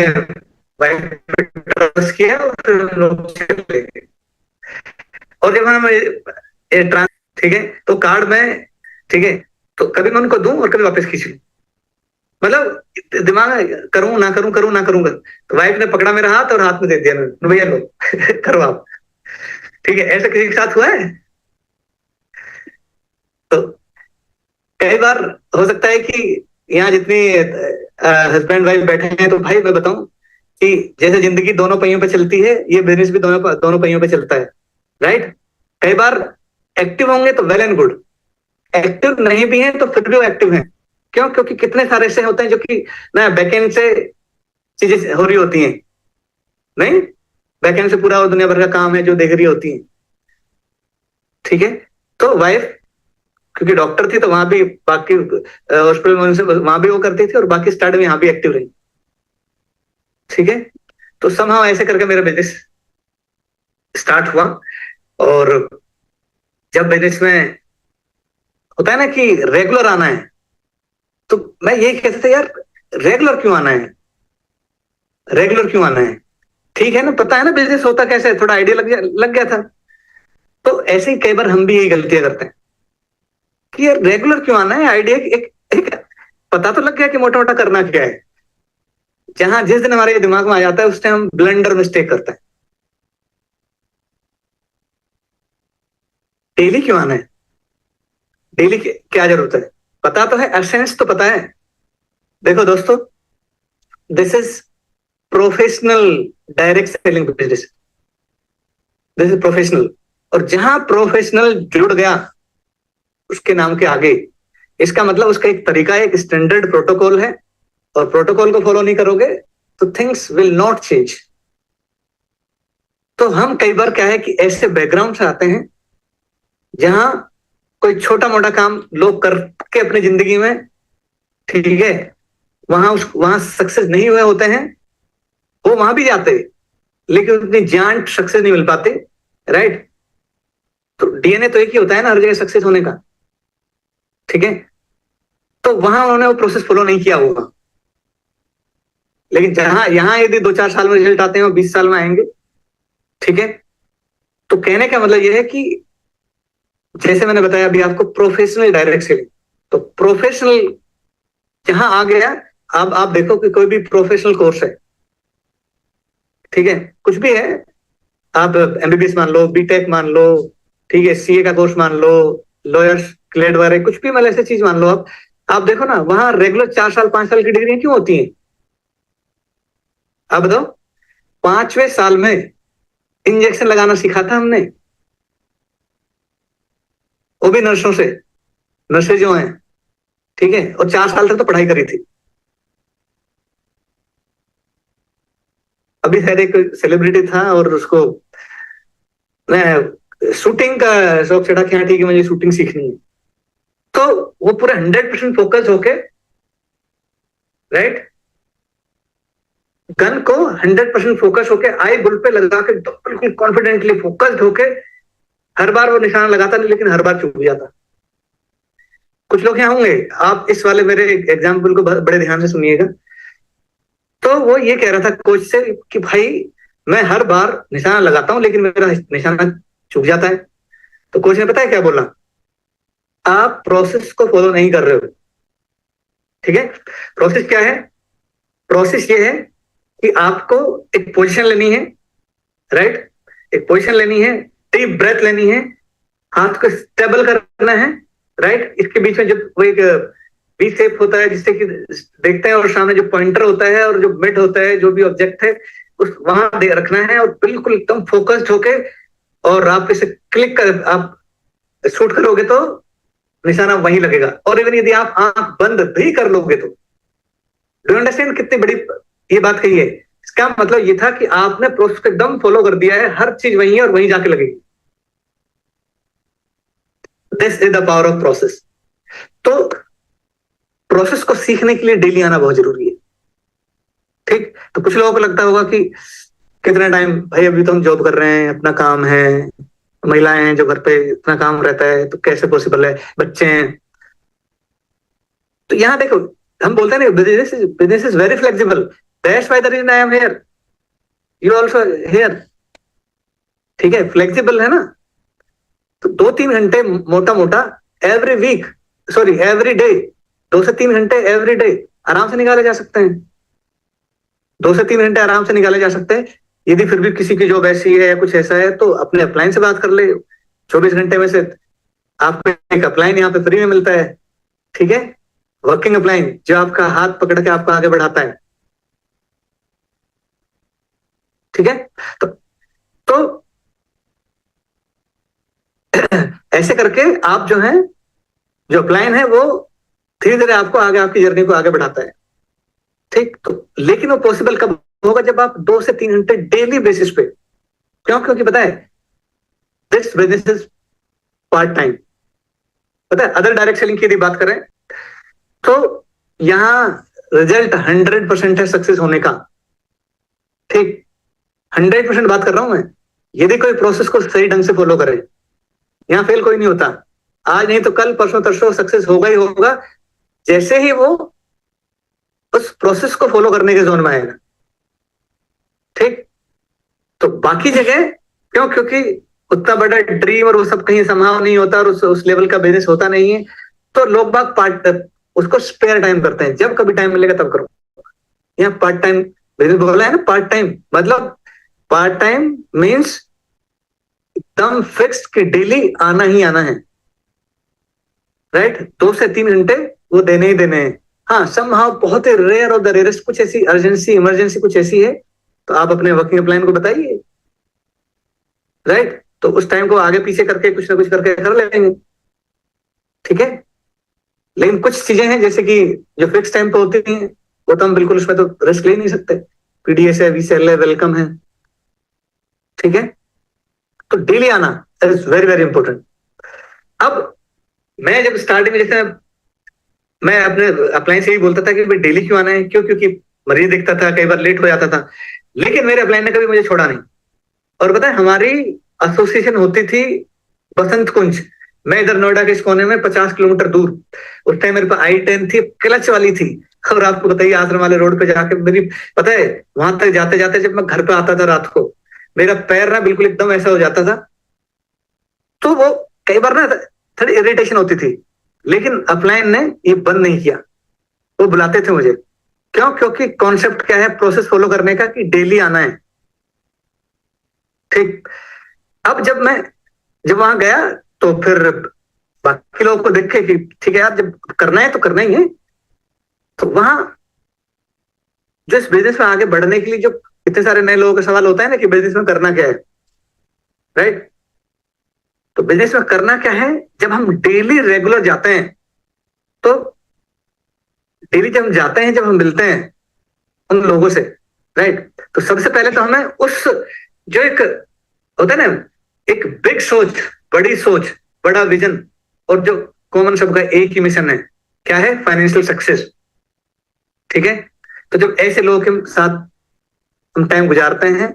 वाइफ पे ट्रस्ट किया और फिर हम लोग चले गए। और जब हम ये ट्रांस, ठीक है, तो कार्ड में, ठीक है, तो कभी मैं उनको दूं और कभी वापस खींच लूं, मतलब दिमाग में करूं ना करूं, करूं ना करूंगा। तो वाइफ ने पकड़ा मेरा हाथ और हाथ में दे दिया, मैंने भैया लो करो आप। ठीक है, ऐसा किसी के साथ हुआ है? तो कई बार हो सकता है कि यहाँ जितनी हस्बैंड वाइफ बैठे हैं, तो भाई मैं बताऊं कि जैसे जिंदगी दोनों पहियों पे चलती है, ये बिजनेस भी दोनों पहियों पे चलता है। राइट, कई बार एक्टिव होंगे तो वेल एंड गुड, एक्टिव नहीं भी हैं तो फिर भी वो एक्टिव हैं। क्यों? क्योंकि कितने सारे ऐसे होते हैं जो कि ना बैकएंड से चीजें हो रही होती हैं, नहीं, बैकएंड से पूरा वो दुनिया भर का काम है जो देख रही होती है। ठीक है, तो वाइफ क्योंकि डॉक्टर थी, तो वहां भी बाकी हॉस्पिटल में उनसे वहां भी वो करती थी, और बाकी स्टार्ट में यहाँ भी एक्टिव रही। ठीक है, तो समहाउ ऐसे करके मेरा बिजनेस स्टार्ट हुआ। और जब बिजनेस में होता है ना कि रेगुलर आना है, तो मैं यही कहता था यार रेगुलर क्यों आना है, रेगुलर क्यों आना है। ठीक है ना, पता है ना बिजनेस होता कैसे है, थोड़ा आइडिया लग गया था। तो ऐसे ही कई बार हम भी यही गलतियां करते हैं कि यार रेगुलर क्यों आना है, आइडिया एक पता तो लग गया कि मोटा मोटा करना क्या है। जहां जिस दिन हमारे दिमाग में आ जाता है उस टाइम हम ब्लंडर मिस्टेक करते हैं। डेली क्यों आना है, डेली क्या जरूरत है, पता तो है, एसेंस तो पता है। देखो दोस्तों, this is professional direct selling business, this is professional. और जहां प्रोफेशनल जुड़ गया उसके नाम के आगे इसका मतलब उसका एक तरीका है, एक स्टैंडर्ड प्रोटोकॉल है, और प्रोटोकॉल को फॉलो नहीं करोगे तो थिंग्स विल नॉट चेंज। तो हम कई बार क्या है कि ऐसे बैकग्राउंड से आते हैं जहां कोई छोटा मोटा काम लोग करके अपनी जिंदगी में, ठीक है, वहां सक्सेस नहीं हुए होते हैं, वो वहां भी जाते हैं लेकिन उतनी जान सक्सेस नहीं मिल पाते, राइट। तो डीएनए तो एक ही होता है ना हर जगह सक्सेस होने का, ठीक है। तो वहां उन्होंने वो प्रोसेस फॉलो नहीं किया होगा, लेकिन जहां यहां यदि 2-4 साल में रिजल्ट आते हैं और 20 साल में आएंगे, ठीक है। तो कहने का मतलब यह है कि जैसे मैंने बताया अभी आपको प्रोफेशनल डायरेक्ट सेलिंग, तो प्रोफेशनल जहां आ गया, अब आप देखो कि कोई भी प्रोफेशनल कोर्स है, ठीक है, कुछ भी है, आप एमबीबीएस मान लो, बीटेक मान लो, ठीक है, सीए का कोर्स मान लो, लॉयर्स क्लेड वगैरह कुछ भी मतलब ऐसे चीज मान लो, आप देखो ना वहां रेगुलर 4 साल 5 साल की डिग्री क्यों होती है? आप बताओ। 5वें साल में इंजेक्शन लगाना सीखा था हमने, वो भी नर्सों से, नर्सें जो हैं, ठीक है, और 4 साल तक तो पढ़ाई करी थी। अभी खैर एक सेलिब्रिटी था और उसको मैं शूटिंग का शौक चढ़ा कि हाँ ठीक है मुझे शूटिंग सीखनी है, तो वो पूरे 100% फोकस होके, राइट, गन को 100% फोकस होके आई बुल पे लगा के बिल्कुल कॉन्फिडेंटली फोकस्ड होके हर बार वो निशाना लगाता नहीं, लेकिन हर बार चूक जाता। कुछ लोग यहाँ होंगे, आप इस वाले मेरे एग्जाम्पल को बड़े ध्यान से सुनिएगा। तो वो ये कह रहा था कोच से कि भाई मैं हर बार निशाना लगाता हूं लेकिन मेरा निशाना चूक जाता है। तो कोच ने पता है क्या बोला? आप प्रोसेस को फॉलो नहीं कर रहे हो, ठीक है। प्रोसेस क्या है? प्रोसेस ये है कि आपको एक पोजीशन लेनी है, राइट, एक पोजीशन लेनी है, डीप ब्रेथ लेनी है, हाथ को स्टेबल करना है, राइट। इसके बीच में जब वो एक वी शेप होता है जिससे कि देखते हैं, और सामने जो पॉइंटर होता है और जो मिड होता है, जो भी ऑब्जेक्ट है उस वहां दे रखना है, और बिल्कुल एकदम फोकस्ड होके, और आप इसे क्लिक कर आप शूट करोगे तो निशाना वहीं लगेगा। और इवन यदि आप आंख बंद भी कर लोगे तो, डू अंडरस्टैंड कितनी बड़ी ये बात कही है? इसका मतलब ये था कि आपने प्रोसेस को एकदम फॉलो कर दिया है, हर चीज वहीं है और वहीं जाके लगेगी। This is the power of process. तो प्रोसेस को सीखने के लिए डेली आना बहुत जरूरी है, ठीक। तो कुछ लोगों को लगता होगा कि कितना टाइम भाई, अभी तो हम जॉब कर रहे हैं, अपना काम है, महिलाएं हैं जो घर पे, इतना काम रहता है तो कैसे पॉसिबल है, बच्चे हैं। तो यहाँ देखो, हम बोलते हैं ना business is very flexible, that's why the reason I am here, you also here, ठीक है, फ्लेक्सिबल है ना। तो 2-3 घंटे मोटा मोटा every week, sorry every day, 2 से 3 घंटे एवरी डे आराम से निकाले जा सकते हैं, 2 से 3 घंटे आराम से निकाले जा सकते हैं। यदि फिर भी किसी की जॉब ऐसी है या कुछ ऐसा है तो अपने अपलाइन से बात कर ले, 24 घंटे में से आपको एक अपलाइन यहाँ पे फ्री में मिलता है, ठीक है, वर्किंग अपलाइन जो आपका हाथ पकड़ के आपको आगे बढ़ाता है, ठीक है। तो ऐसे करके आप जो है, जो अपलाइन है वो धीरे धीरे आपको आगे, आपकी जर्नी को आगे बढ़ाता है, ठीक। तो लेकिन वो पॉसिबल कब होगा? जब आप 2 से 3 घंटे डेली बेसिस पे, क्यों? क्योंकि पता है this business is part time. पता है अदर डायरेक्ट सेलिंग की यदि बात करें तो यहां रिजल्ट 100% है सक्सेस होने का, ठीक, 100% बात कर रहा हूं मैं। यदि कोई प्रोसेस को सही ढंग से फॉलो करे, यहां फेल कोई नहीं होता, आज नहीं तो कल, परसों तरसों सक्सेस होगा ही होगा, जैसे ही वो उस प्रोसेस को फॉलो करने के जोन में आएगा, ठीक। तो बाकी जगह क्यों? क्योंकि उतना बड़ा ड्रीम और वो सब कहीं संभव नहीं होता, और उस लेवल का बिजनेस होता नहीं है, तो लोग बाग पार्ट उसको स्पेयर टाइम करते हैं, जब कभी टाइम मिलेगा तब करो। यहाँ पार्ट टाइम बिजनेस बोला है ना, पार्ट टाइम मतलब पार्ट टाइम मीन्स एकदम फिक्स्ड कि डेली आना ही आना है, राइट। 2 से 3 घंटे वो देने ही देने हैं। हाँ, समहाउ बहुत ही रेयर और द रेयरेस्ट कुछ ऐसी अर्जेंसी इमरजेंसी कुछ ऐसी है तो आप अपने वर्किंग प्लान को बताइए, राइट। तो उस टाइम को आगे पीछे करके कुछ ना कुछ करके कर लेंगे, ठीक है। लेकिन कुछ चीजें हैं जैसे कि जो फिक्स टाइम पे होती हैं वो तो हम बिल्कुल उसमें तो रिस्क ले नहीं सकते। पीडीएस है, वीसीएल है, वेलकम है, ठीक है। तो डेली आना इज वेरी वेरी इंपॉर्टेंट। अब मैं जब स्टार्टिंग में जैसे मैं अपने अपलाइन से ही बोलता था कि भाई डेली क्यों आना है, क्यों, क्योंकि मरीज दिखता था, कई बार लेट हो जाता था, लेकिन मेरे अपलाइन ने कभी मुझे छोड़ा नहीं। और पता है हमारी एसोसिएशन होती थी बसंत कुंज, मैं इधर नोएडा के इस कोने में 50 किलोमीटर दूर। उस टाइम मेरे पास i10 थी, क्लच वाली थी। और आपको बताइए आश्रम वाले रोड पे जाके मेरी, पता है वहां तक जाते जाते जब मैं घर पे आता था रात को, मेरा पैर ना बिल्कुल एकदम ऐसा हो जाता था। तो वो कई बार ना थोड़ी इरिटेशन होती थी, लेकिन अपलाइन ने ये बंद नहीं किया। वो बुलाते थे मुझे, क्यों? क्योंकि कॉन्सेप्ट क्या है प्रोसेस फॉलो करने का, कि डेली आना है, ठीक। अब जब वहां गया तो फिर बाकी लोगों को देखे कि ठीक है यार, जब करना है तो करना ही है। तो वहां जो इस बिजनेस में आगे बढ़ने के लिए जो इतने सारे नए लोगों का सवाल होता है ना कि बिजनेस में करना क्या है, राइट। तो बिजनेस में करना क्या है, जब हम डेली रेगुलर जाते हैं, तो डेली जब हम जाते हैं, जब हम मिलते हैं उन लोगों से, राइट, तो सबसे पहले तो हमें उस जो एक होता है ना, एक बिग सोच, बड़ी सोच, बड़ा विजन, और जो कॉमन सबका एक ही मिशन है, क्या है? फाइनेंशियल सक्सेस, ठीक है। तो जब ऐसे लोगों के साथ हम टाइम गुजारते हैं,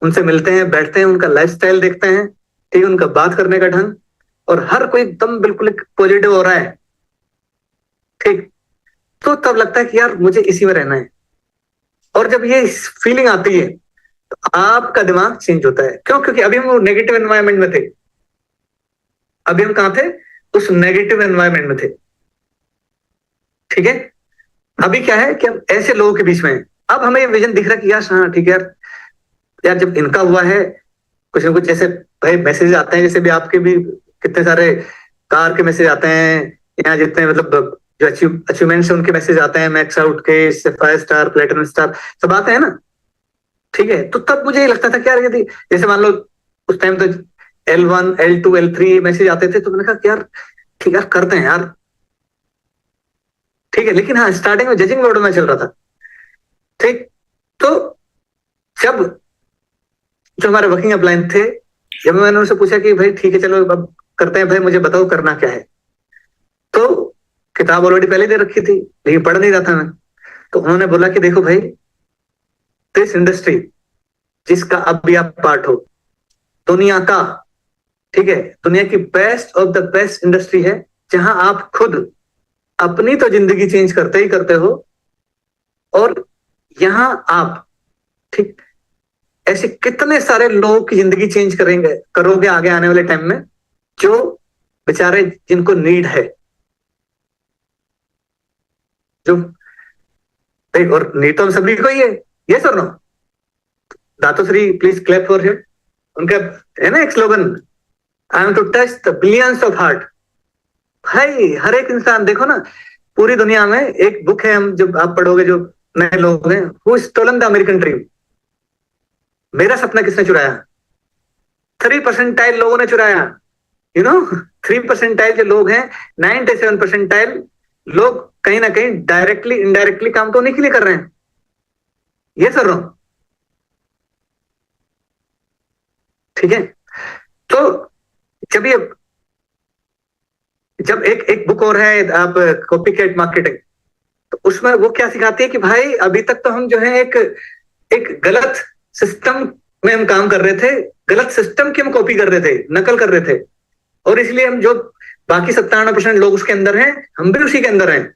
उनसे मिलते हैं, बैठते हैं, उनका लाइफस्टाइल देखते हैं, ठीक है, उनका बात करने का ढंग, और हर कोई एकदम बिल्कुल पॉजिटिव हो रहा है, ठीक, तो तब लगता है कि यार मुझे इसी में रहना है। और जब ये फीलिंग आती है तो आपका दिमाग चेंज होता है। क्यों? क्योंकि अभी हम नेगेटिव एनवायरनमेंट में थे, अभी हम कहां थे? उस नेगेटिव एनवायरनमेंट में थे, ठीक है। अभी क्या है कि हम ऐसे लोगों के बीच में हैं। अब हमें ये विजन दिख रहा है कि यार हाँ ठीक है यार, यार जब इनका हुआ है, कुछ ना कुछ ऐसे भाई मैसेज आते हैं, जैसे भी आपके भी कितने सारे कार के मैसेज आते हैं, यहाँ जितने मतलब जो अचीवमेंट्स है उनके मैसेज आते हैं, मैक्स आउट के, 5 स्टार, प्लेटिनम स्टार, सब आते हैं ना, ठीक है। तो तब मुझे ये लगता था कि यार यदि जैसे मान लो उस टाइम तो L1 L2 L3 मैसेज आते थे, तो मैंने कहा कि यार ठीक है करते हैं यार, ठीक है। लेकिन हाँ स्टार्टिंग में जजिंग मोड में चल रहा था, ठीक। तो जब जो हमारे वर्किंग अपलाइन थे, जब मैंने उनसे पूछा कि भाई ठीक है चलो अब करते हैं, भाई मुझे बताओ करना क्या है, तो किताब ऑलरेडी पहले दे रखी थी, लेकिन पढ़ नहीं रहा था मैं। तो उन्होंने बोला कि देखो भाई, दिस इंडस्ट्री जिसका अब भी आप पार्ट हो, दुनिया का, ठीक है, दुनिया की best of the best industry है, जहां आप खुद अपनी तो जिंदगी चेंज करते ही करते हो, और यहां आप, ठीक, ऐसे कितने सारे लोगों की जिंदगी चेंज करेंगे, करोगे आगे आने वाले टाइम में, जो बेचारे जिनको नीड है, जो और नीड तो हम सभी को ही है। ये sir no, Dato Sri please clap for him. उनका है ना एक slogan, I am to touch the billions of heart. भाई हर एक इंसान देखो ना, पूरी दुनिया में एक बुक है, हम जब आप पढ़ोगे, जो नए लोग हैं, who stolen the American dream, मेरा सपना किसने चुराया? 3% लोगों ने चुराया, यू नो। 3% जो लोग हैं, 97% लोग कहीं ना कहीं डायरेक्टली इनडायरेक्टली काम तो उन्हीं के लिए कर रहे हैं। ये सर रहा, ठीक है। तो जब ये जब एक एक बुक और है आप, कॉपी कैट मार्केटिंग, तो उसमें वो क्या सिखाती है कि भाई अभी तक तो हम जो है एक एक गलत सिस्टम में हम काम कर रहे थे, गलत सिस्टम की हम कॉपी कर रहे थे, नकल कर रहे थे, और इसलिए हम जो बाकी 97% लोग उसके अंदर हैं, हम भी उसी के अंदर हैं।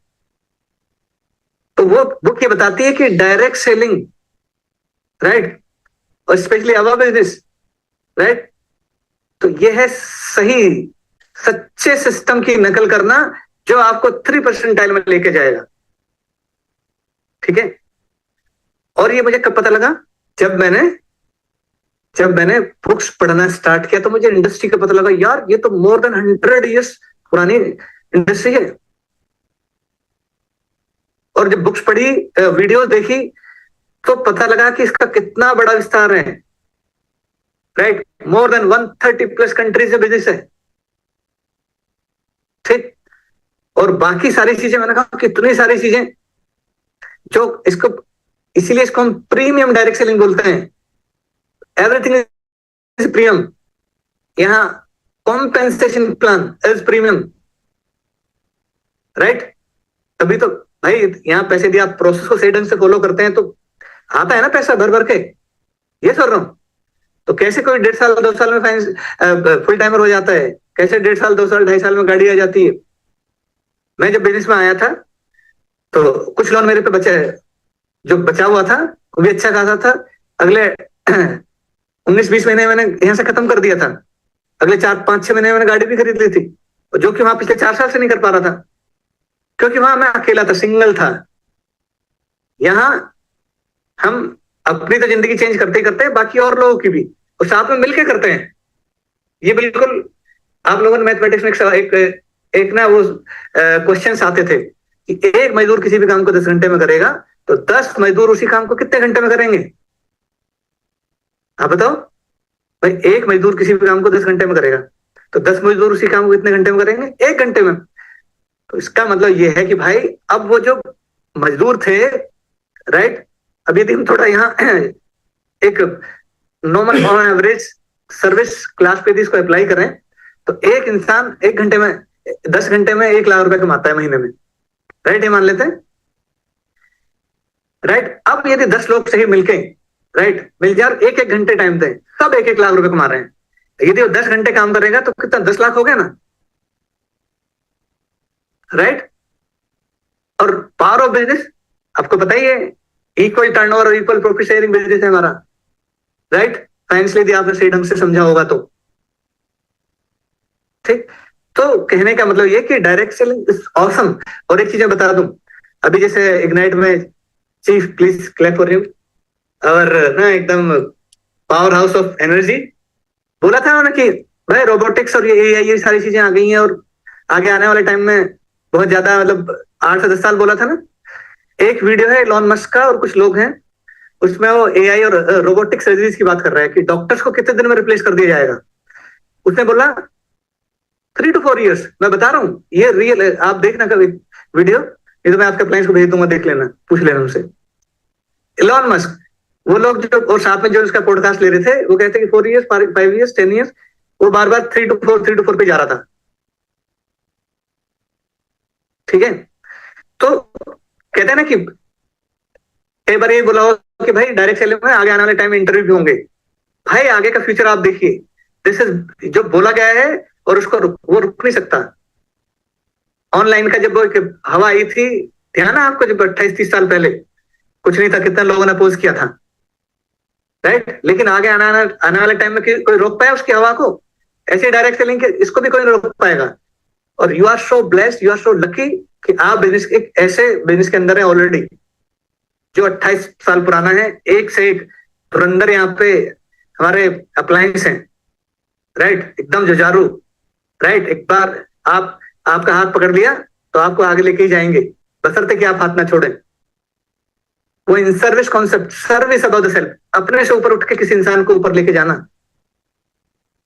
तो वो बुक ये बताती है कि डायरेक्ट सेलिंग, राइट, और स्पेशली अवा बिजनेस, राइट, तो ये है सही सच्चे सिस्टम की नकल करना, जो आपको 3% में लेके जाएगा, ठीक है। और ये मुझे कब पता लगा? जब मैंने जब मैंने बुक्स पढ़ना स्टार्ट किया, तो मुझे इंडस्ट्री का पता लगा, यार ये तो मोर देन 100 years पुरानी इंडस्ट्री है। और जब बुक्स पढ़ी, वीडियोस देखी, तो पता लगा कि इसका कितना बड़ा विस्तार है, राइट, मोर देन 130+ कंट्रीज में बिजनेस है, ठीक। और बाकी सारी चीजें, मैंने कहा कितनी सारी चीजें जो इसको, इसीलिए इसको हम प्रीमियम डायरेक्ट सेलिंग बोलते हैं। Everything is premium. यहाँ compensation plan is premium, right. तभी तो भाई यहाँ पैसे दिए, आप प्रोसेस को सही ढंग से फॉलो करते हैं तो आता है ना पैसा भर भर के। ये सोच रहा हूँ। तो कैसे कोई 1.5 साल 2 साल में फाइनेंस फुल टाइमर हो जाता है, कैसे 1.5 साल 2 साल 2.5 साल में गाड़ी आ जाती है। मैं जब बिजनेस में आया था तो कुछ लोन मेरे पे बचे, जो बचा हुआ था वो भी अच्छा खासा था। अगले 19-20 महीने मैंने यहाँ से खत्म कर दिया था। अगले 4-5-6 महीने मैंने गाड़ी भी खरीद ली थी, जो कि वहां पिछले 4 साल से नहीं कर पा रहा था, क्योंकि वहां मैं अकेला था, सिंगल था। यहाँ हम अपनी तो जिंदगी चेंज करते ही करते हैं, बाकी और लोगों की भी, और साथ में मिलके करते हैं। ये बिल्कुल, आप लोगों ने मैथमेटिक्स में एक ना वो क्वेश्चंस आते थे कि एक मजदूर किसी भी काम को 10 घंटे में करेगा तो 10 मजदूर उसी काम को कितने घंटे में करेंगे? आप बताओ भाई। एक मजदूर किसी भी काम को 10 घंटे में करेगा तो 10 मजदूर उसी काम को कितने घंटे में करेंगे? 1 घंटे में। तो इसका मतलब ये है कि भाई अब वो जो मजदूर थे, राइट, अब यदि हम थोड़ा यहाँ एक normal on average service class पे इसको अप्लाई करें तो एक इंसान 1 घंटे में 10 घंटे में 1 लाख रुपए कमाता है महीने में, राइट। ये मान लेते हैं, राइट। अब यदि 10 लोग सही मिलके, राइट, मिल जाए 1-1 घंटे टाइम दें, सब 1-1 लाख रुपए कमा रहे हैं। यदि वो 10 घंटे काम करेगा तो कितना, 10 लाख हो गया ना, राइट। और पावर ऑफ बिजनेस आपको पता ही है, इक्वल टर्नओवर और इक्वल प्रॉफिट शेयरिंग बिजनेस है हमारा, राइट। फाइनेंशियली यदि आपने सही ढंग से समझा होगा तो ठीक। तो कहने का मतलब ये कि डायरेक्ट सेलिंग इज ऑसम। और एक चीज मैं बता दूं, अभी जैसे इग्नाइट में, chief please clap for you, और ना एकदम पावर हाउस ऑफ एनर्जी, बोला था उन्होंने कि भाई रोबोटिक्स और ये सारी चीजें आ गई हैं और आगे आने वाले टाइम में बहुत ज्यादा, मतलब 8 से 10 साल बोला था ना। एक वीडियो है एलॉन मस्क का और कुछ लोग हैं, उसमें वो एआई और रोबोटिक सर्जरीज की बात कर रहा है कि डॉक्टर्स को कितने दिन में रिप्लेस कर दिया जाएगा। उसने बोला 3 to 4 years। मैं बता रहा हूँ ये रियल है, आप देखना कभी वीडियो, ये तो मैं आपके क्लाइंट्स को भेज दूंगा, देख लेना, पूछ लेना उनसे। एलॉन मस्क, वो लोग जो और साथ में जो उसका पॉडकास्ट ले रहे थे, वो कहते हैं कि 4 years 5 years 10 years, वो बार बार 3 to 4 पे जा रहा था। ठीक है। तो कहते हैं ना कि कई बार ये बोला हो कि भाई डायरेक्ट सेलिंग में आगे आने वाले टाइम में इंटरव्यू भी होंगे। भाई आगे का फ्यूचर आप देखिए, दिस इज जो बोला गया है और उसको वो रुक नहीं सकता। ऑनलाइन का जब एक हवा आई थी, ध्यान है आपको, जब 28-30 साल पहले कुछ नहीं था, कितना लोगों ने अपोज किया था, राइट। लेकिन आगे आने वाले टाइम में कोई रोक पाया उसकी हवा को? ऐसे डायरेक्ट सेलिंग के इसको भी कोई नहीं रोक पाएगा। और you are so blessed, you are so lucky कि आप बिजनेस, एक ऐसे बिजनेस के अंदर है ऑलरेडी जो 28 साल पुराना है। एक से एक धुरंधर यहाँ पे हमारे अप्लायंस हैं, राइट, एकदम जुझारू, राइट। एक बार आपका हाथ पकड़ लिया तो आपको आगे लेके ही जाएंगे, बशर्ते कि आप हाथ ना छोड़ें। वो in service concept, service about the self, अपने से ऊपर उठ के किसी इंसान को ऊपर लेके जाना,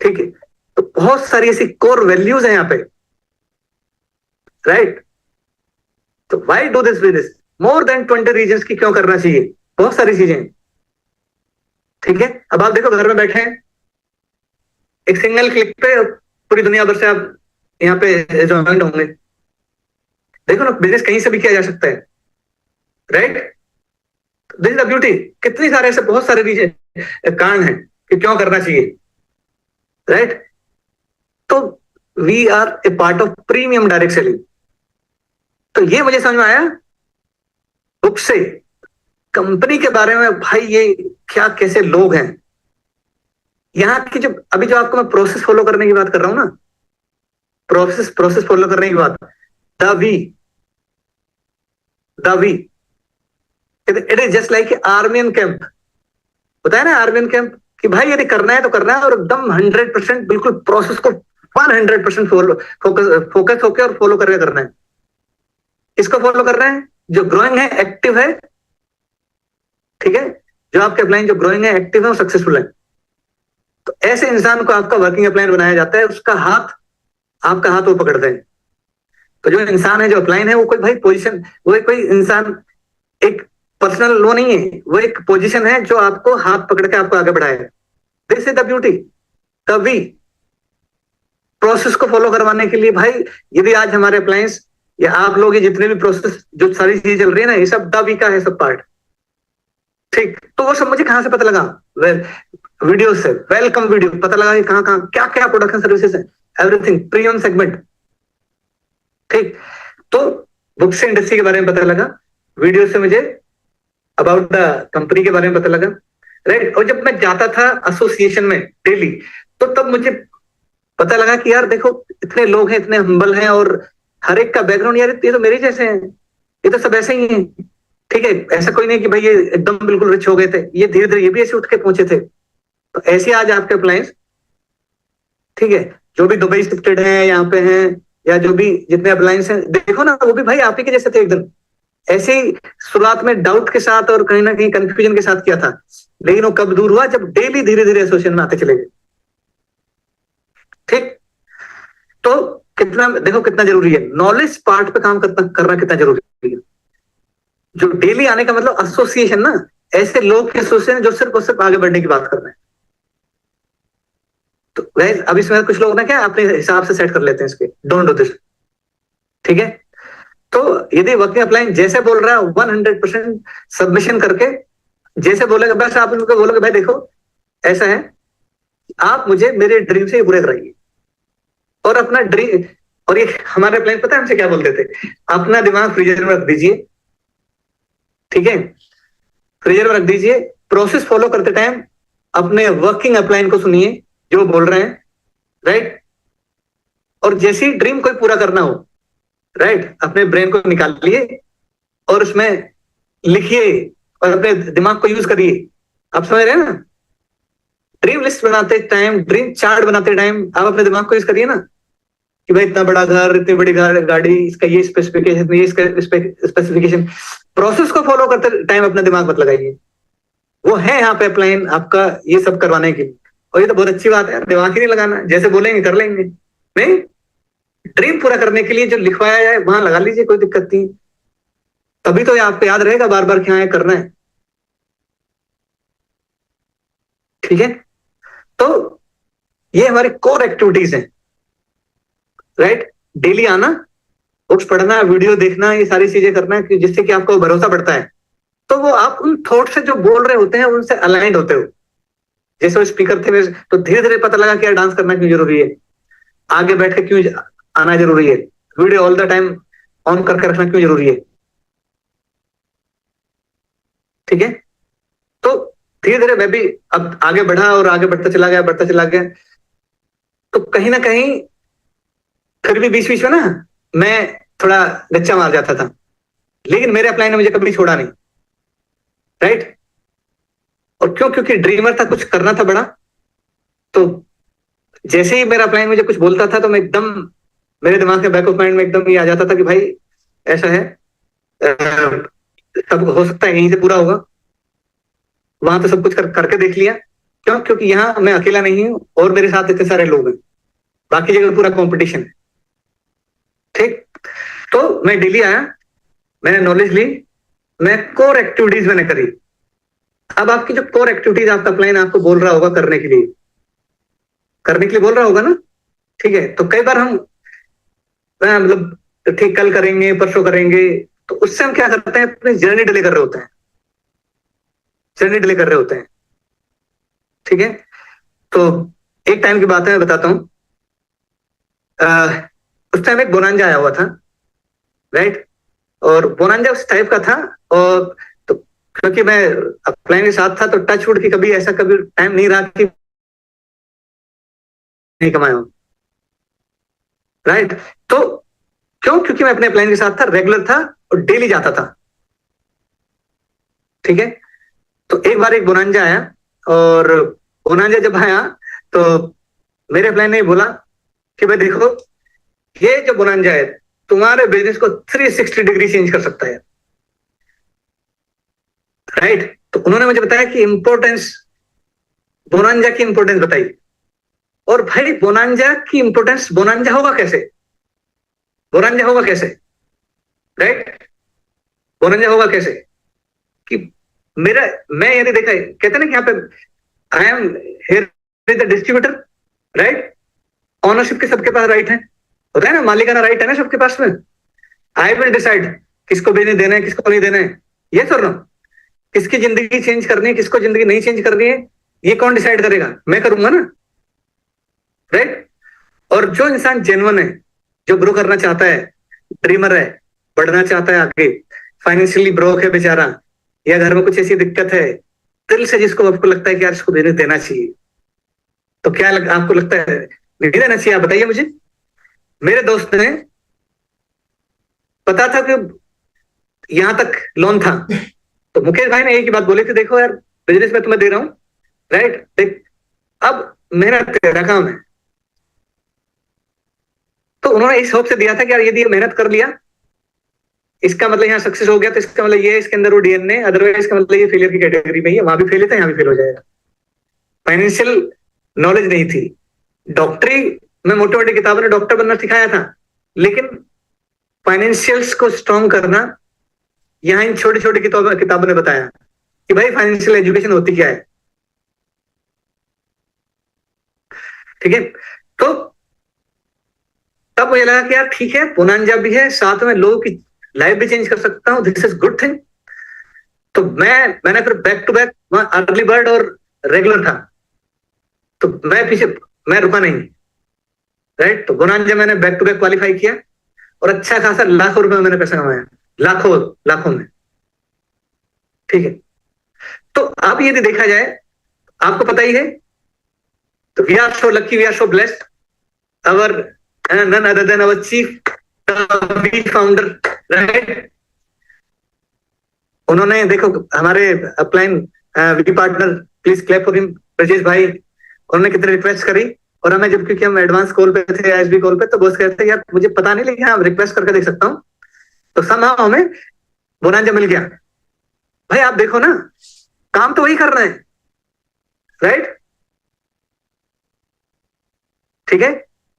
ठीक है। तो बहुत सारी ऐसी कोर वैल्यूज हैं यहाँ पे, राइट। तो why do this business? More than 20 reasons की क्यों करना चाहिए? बहुत सारी चीजें, ठीक है। अब आप देखो, घर में बैठे हैं, एक सिंगल क्लिक पे पूरी दुनिया भर से आप यहाँ पे ज्वाइन होंगे। देखो ना, बिजनेस कहीं से भी किया जा सकता है, right. This is the beauty. कितनी सारे ऐसे बहुत सारे रीजन कारण हैं कि क्यों करना चाहिए, राइट। तो we are a part of premium direct selling. तो ये मुझे समझ में आया बुक से, कंपनी के बारे में। भाई ये क्या, कैसे लोग हैं यहाँ की, जो अभी जो आपको मैं प्रोसेस फॉलो करने की बात कर रहा हूं ना, प्रोसेस फॉलो करने की बात, the we it is just like Armenian camp. होता है ना आर्मियन कैंप, कि भाई यदि करना है तो करना है, और एकदम 100% बिल्कुल प्रोसेस को 100% फोकस होकर और फॉलो करके करना है। इसको फॉलो करना है जो ग्रोइंग है, एक्टिव है, ठीक है। जो आपके अपलाइन जो ग्रोइंग है, एक्टिव है और सक्सेसफुल है, तो ऐसे इंसान को आपका वर्किंग अपलाइन बनाया जाता है। उसका हाथ, आपका हाथ वो पकड़ते हैं। तो जो इंसान है, जो अपलाइन है, वो कोई भाई पोजीशन, वो कोई इंसान एक पर्सनल वो नहीं है, वो एक पोजीशन है जो आपको हाथ पकड़ के आपको आगे बढ़ाएगा। This is the beauty. कभी प्रोसेस को फॉलो करवाने के लिए भाई, यदि आज हमारे अप्लायंस या आप लोग ये जितने भी प्रोसेस, जो सारी चीजें चल रही है ना, ये सब द वी का है, सब पार्ट। ठीक, तो वो सब मुझे कहां से पता लगा? वीडियो से, वेलकम वीडियो पता लगा कि कहां कहां क्या क्या प्रोडक्शन सर्विसेज है, एवरीथिंग प्रीमियम सेगमेंट। ठीक, तो बुक से इंडस्ट्री के बारे में पता लगा, वीडियो से मुझे अबाउट द कंपनी के बारे में पता लगा, राइट। और जब मैं जाता था एसोसिएशन में डेली, तो तब मुझे पता लगा कि यार देखो, इतने लोग हैं, इतने हम्बल हैं, और हर एक का बैकग्राउंड, यार ये तो मेरे जैसे हैं, ये तो सब ऐसे ही हैं। ठीक है, ऐसा कोई नहीं कि भाई ये एकदम बिल्कुल रिच हो गए थे, ये धीरे धीरे ये भी ऐसे उठ के पहुंचे थे। तो ऐसे आज आपके अप्लायंस, ठीक है, जो भी दुबई शिफ्टेड हैं, यहाँ पे हैं, या जो भी जितने अप्लायंस हैं, देखो ना, वो भी भाई आप ही के जैसे थे एकदम। ऐसे ही शुरुआत में डाउट के साथ और कहीं ना कहीं कंफ्यूजन के साथ किया था, लेकिन वो कब दूर हुआ? जब डेली धीरे धीरे एसोसिएशन में आते चले गए। ठीक, तो कितना, देखो कितना जरूरी है नॉलेज पार्ट पे काम करना कितना जरूरी है। जो डेली आने का मतलब एसोसिएशन ना, ऐसे लोग के एसोसिएशन जो सिर्फ और सिर्फ आगे बढ़ने की बात कर रहे हैं। तो गाइस, अब इसमें कुछ लोग ना क्या अपने हिसाब से सेट कर लेते हैं इसके, डोंट डू दिस। ठीक है, तो यदि वर्किंग अप्लायंस जैसे बोल रहा है 100% सबमिशन करके, जैसे बोलेगा, बस आप उनको बोलोगे भाई देखो ऐसा है, आप मुझे मेरे ड्रीम से पूरे कराइए, और अपना ड्रीम, और ये हमारे प्लान पता है हमसे क्या बोलते थे? अपना दिमाग फ्रीजर में रख दीजिए, ठीक है, फ्रीजर में रख दीजिए, प्रोसेस फॉलो करते टाइम अपने वर्किंग अप्लायन को सुनिए जो बोल रहे हैं, राइट। और जैसे ही ड्रीम कोई पूरा करना हो, राइट, अपने ब्रेन को निकालिए और उसमें लिखिए और अपने दिमाग को यूज करिए। आप समझ रहे हैं ना? ड्रीम लिस्ट बनाते टाइम, ड्रीम चार्ट बनाते टाइम आप अपने दिमाग को यूज करिए ना, कि भाई इतना बड़ा घर, इतनी बड़ी गाड़ी, इसका ये स्पेसिफिकेशन, ये स्पेसिफिकेशन। प्रोसेस को फॉलो करते टाइम अपना दिमाग मत लगाइए, वो है यहाँ पे प्लान आपका ये सब करवाने के लिए। और ये तो बहुत अच्छी बात है, दिमाग ही नहीं लगाना, जैसे बोलेंगे कर लेंगे। नहीं, ड्रीम पूरा करने के लिए जो लिखवाया जाए वहां लगा लीजिए, कोई दिक्कत नहीं। तभी तो ये आपको याद रहेगा बार बार क्या है करना है। ठीक है, तो ये हमारी कोर एक्टिविटीज हैं, राइट। डेली आना, बुक्स पढ़ना, वीडियो देखना, ये सारी चीजें करना, जिससे कि आपको भरोसा बढ़ता है। तो वो आप उन थॉट से जो बोल रहे होते हैं उनसे अलाइंड होते हो। जैसे वो स्पीकर थे, तो धीरे धीरे पता लगा कि यार डांस करना क्यों जरूरी है, आगे बैठ के क्यों आना जरूरी है, video all the time on करके रखना क्यों जरूरी है। ठीक है, तो धीरे धीरे मैं भी अब आगे बढ़ा और आगे बढ़ता चला गया। तो कहीं ना कहीं फिर भी बीच बीच में ना मैं थोड़ा गच्चा मार जाता था, लेकिन मेरे अप्लाई ने मुझे कभी छोड़ा नहीं, राइट। और क्यों? क्योंकि ड्रीमर था, कुछ करना था बड़ा। तो जैसे ही मेरा अप्लाई मुझे कुछ बोलता था, तो मैं एकदम, मेरे दिमाग के बैक ऑफ माइंड में एकदम ये आ जाता था कि भाई ऐसा है, सब हो सकता है यहीं से पूरा होगा। वहां तो सब कुछ करके देख लिया। क्यों? क्योंकि यहाँ मैं अकेला नहीं हूं और मेरे साथ इतने सारे लोग हैं, बाकी जगह पूरा कंपटीशन है। ठीक, तो मैं डेली आया, मैंने नॉलेज ली, मैं कोर एक्टिविटीज मैंने करी। अब आपकी जो कोर एक्टिविटीज आपका प्लान आपको बोल रहा होगा करने के लिए बोल रहा होगा ना। ठीक है, तो कई बार हम मतलब ठीक कल करेंगे, परसों करेंगे, तो उससे हम क्या करते हैं, अपनी जर्नी डिले कर रहे होते हैं। ठीक है, तो एक टाइम की बात है, मैं बताता हूं। उस टाइम एक बोनांजा आया हुआ था, राइट। और बोनांजा उस टाइप का था, और तो क्योंकि मैं अप्लाई के साथ था, तो टच वुड की कभी ऐसा कभी टाइम नहीं रहा कि नहीं कमाया हूं, राइट। तो क्यों? क्योंकि मैं अपने प्लान के साथ था, रेगुलर था और डेली जाता था। ठीक है, तो एक बार एक बोनांजा आया, और बोनांजा जब आया तो मेरे प्लान ने बोला कि भाई देखो, ये जो बोनांजा है तुम्हारे बिजनेस को 360 डिग्री चेंज कर सकता है, राइट। तो उन्होंने मुझे बताया कि इंपॉर्टेंस, बोनांजा की इंपॉर्टेंस बताई। और भाई बोनांजा की इंपॉर्टेंस, बोनांजा होगा कैसे? बोनांजा होगा कैसे? राइट, बोनांजा होगा कैसे कि मेरा, मैं यदि देखा, कहते हैं ना कि यहाँ पे आई am here the distributor, right, ownership के सबके पास राइट है, होता है ना, मालिकाना राइट है ना सबके पास में। आई विल डिसाइड किसको बिजनेस देना है, किसको नहीं देना है, ये सर ना, किसकी जिंदगी चेंज करनी है, किसको जिंदगी नहीं चेंज करनी है, ये कौन डिसाइड करेगा? मैं करूंगा ना, राइट। और जो इंसान जेन्युइन है, जो ग्रो करना चाहता है, ड्रीमर है, बढ़ना चाहता है आगे, फाइनेंशियली ब्रोक है बेचारा, या घर में कुछ ऐसी दिक्कत है, दिल से जिसको आपको लगता है कि यार इसको बिजनेस देना चाहिए, तो क्या आपको लगता है नहीं देना चाहिए? आप बताइए मुझे। मेरे दोस्त ने, पता था कि यहां तक लोन था, तो मुकेश भाई ने एक ही बात बोली कि देखो यार, बिजनेस में तुम्हें दे रहा हूं, राइट, देख अब मेहनत तेरा काम है। तो उन्होंने इस होप से दिया था कि यार यदि ये मेहनत कर लिया, इसका मतलब यहाँ सक्सेस हो गया, तो इसका मतलब ये इसके अंदर वो डीएनए, अदरवाइज इसका मतलब ये फेलियर की कैटेगरी में ही है, वहां भी फेल था, यहाँ भी फेल हो जाएगा। फाइनेंशियल नॉलेज नहीं थी, डॉक्टरी में मोटी मोटी किताबों ने डॉक्टर बनना सिखाया था, लेकिन फाइनेंशियल्स को स्ट्रॉन्ग करना यहाँ इन छोटी छोटी किताबों ने बताया कि भाई फाइनेंशियल एजुकेशन होती क्या है। ठीक है, तो तब मुझे लगा कि यार ठीक है, बोनांजा भी है, साथ में लोगों की लाइफ भी चेंज कर सकता हूँ, दिस इज गुड थिंग। तो मैंने फिर back to back, early bird और रेगुलर था, तो मैं पीछे, मैं रुका नहीं, राइट। तो बोनांजा मैंने बैक टू बैक क्वालिफाई किया, और अच्छा खासा लाखों रुपए में मैंने पैसा कमाया, लाखों लाखों में। ठीक है, तो अब यदि देखा जाए, आपको पता ही है, तो we are so lucky, we are so blessed, our none other than our chief founder, right. उन्होंने देखो हमारे upline we partner, please clap for him, Brajesh भाई, उन्होंने कितनी रिक्वेस्ट करी, और हमें जब, क्योंकि हम एडवांस कॉल पे थे, एसबी कॉल पे, तो बॉस कहते हैं यार मुझे पता नहीं, लेकिन हाँ रिक्वेस्ट करके देख सकता हूँ, तो समहाउ हमें बोनांजा मिल गया। भाई आप देखो ना, काम तो वही कर रहे हैं, राइट, ठीक है,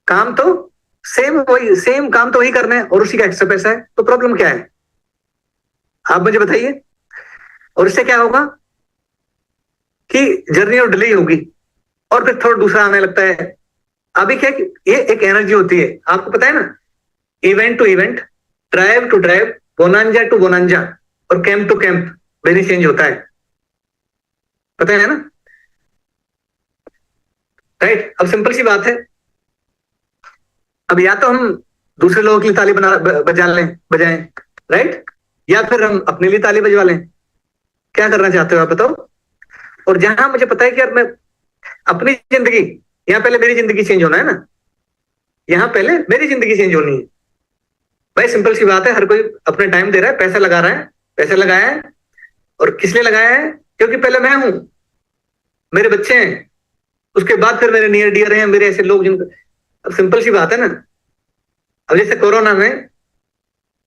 काम तो सेम वही, सेम काम तो वही करना है, और उसी का एक्स्ट्रा पैसा है, तो प्रॉब्लम क्या है? आप मुझे बताइए। और इससे क्या होगा कि जर्नी और डिले होगी, और फिर थोड़ा दूसरा आने लगता है। अभी क्या, ये एक एनर्जी होती है, आपको पता है ना, event to event, drive to drive, bonanza to bonanza, और camp to camp vary change होता है, पता है ना, राइट। अब सिंपल सी बात है, अब या तो हम दूसरे लोगों के लिए ताली बजा लें, बजाएं, राइट, या फिर हम अपने लिए ताली बजवा लें। क्या करना चाहते हो आप बताओ। और जहां मुझे पता है कि यार मैं अपनी जिंदगी, यहाँ पहले मेरी जिंदगी चेंज होना है ना, यहाँ पहले मेरी जिंदगी चेंज होनी है। भाई सिंपल सी बात है, हर कोई अपना टाइम दे रहा है, पैसा लगा रहा है, पैसा लगाया है, और किस लिए लगाया है? क्योंकि पहले मैं हूं, मेरे बच्चे हैं, उसके बाद फिर मेरे नियर डियर हैं, मेरे ऐसे लोग जिनको, अब सिंपल सी बात है ना। अब जैसे कोरोना में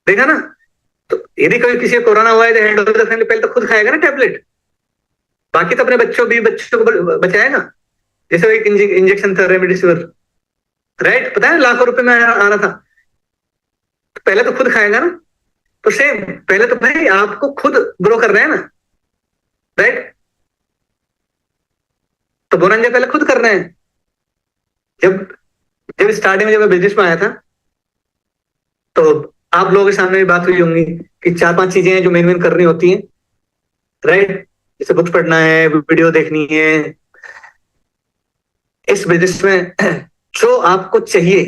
देखा ना, तो यदि कोई किसी को कोरोना हुआ है, तो हेड ऑफ द फैमिली पहले तो खुद खाएगा ना टैबलेट, बाकी तो अपने बच्चों को बचाएगा। जैसे वो एक इंजेक्शन था रेमडेसिविर, राइट, पता है लाखों रुपए में आ रहा था, तो पहले तो खुद खाएगा ना। तो सेम, पहले तो भाई आपको खुद ग्रो करना है ना, राइट। तो बोनांजा पहले खुद करना है। जब जब स्टार्टिंग में, जब मैं बिजनेस में आया था, तो आप लोगों के सामने भी बात हुई होंगी कि 4-5 चीजें हैं जो मेन मेन करनी होती हैं, राइट। जैसे बुक्स पढ़ना है, वीडियो देखनी है, इस बिजनेस में जो आपको चाहिए,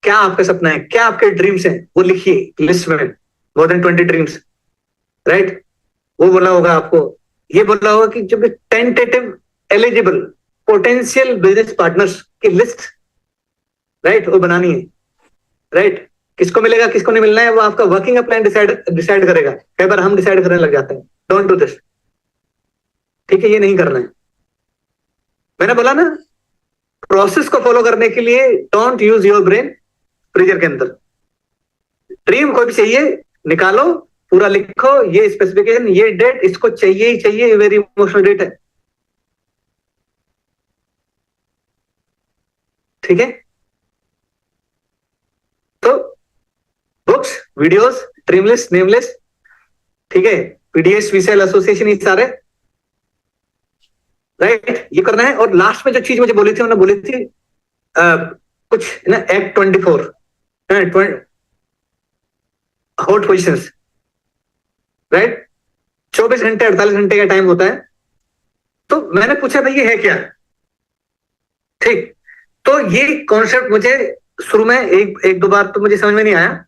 क्या आपका सपना है, क्या आपके ड्रीम्स हैं, वो लिखिए लिस्ट में, मोर देन 20 ड्रीम्स, राइट। वो बोला होगा आपको, ये बोला होगा कि जब tentative eligible potential business partners की लिस्ट, राइट, वो बनानी है, राइट। किसको मिलेगा, किसको नहीं मिलना है, वो आपका वर्किंग प्लान डिसाइड करेगा। कई बार हम डिसाइड करने लग जाते हैं, डोंट डू दिस, ठीक है, ये नहीं करना है। मैंने बोला ना, प्रोसेस को फॉलो करने के लिए don't use your brain freezer के अंदर। ड्रीम कोई भी चाहिए, निकालो, पूरा लिखो, ये स्पेसिफिकेशन, ये डेट, इसको चाहिए ही चाहिए, ये वेरी इमोशनल डेट है, ठीक है। तो videos, dream list, name list, ठीक है, पीडीएस, वीसेल एसोसिएशन, ये सारे, राइट, ये करना है। और लास्ट में जो चीज मुझे बोली थी, उन्होंने बोली थी कुछ ना एक्ट 24 हॉट पोजिशंस, राइट, 24 घंटे 48 घंटे का टाइम होता है। तो मैंने पूछा भाई ये है क्या, ठीक। तो ये कॉन्सेप्ट मुझे शुरू में एक दो बार तो मुझे समझ में नहीं आया।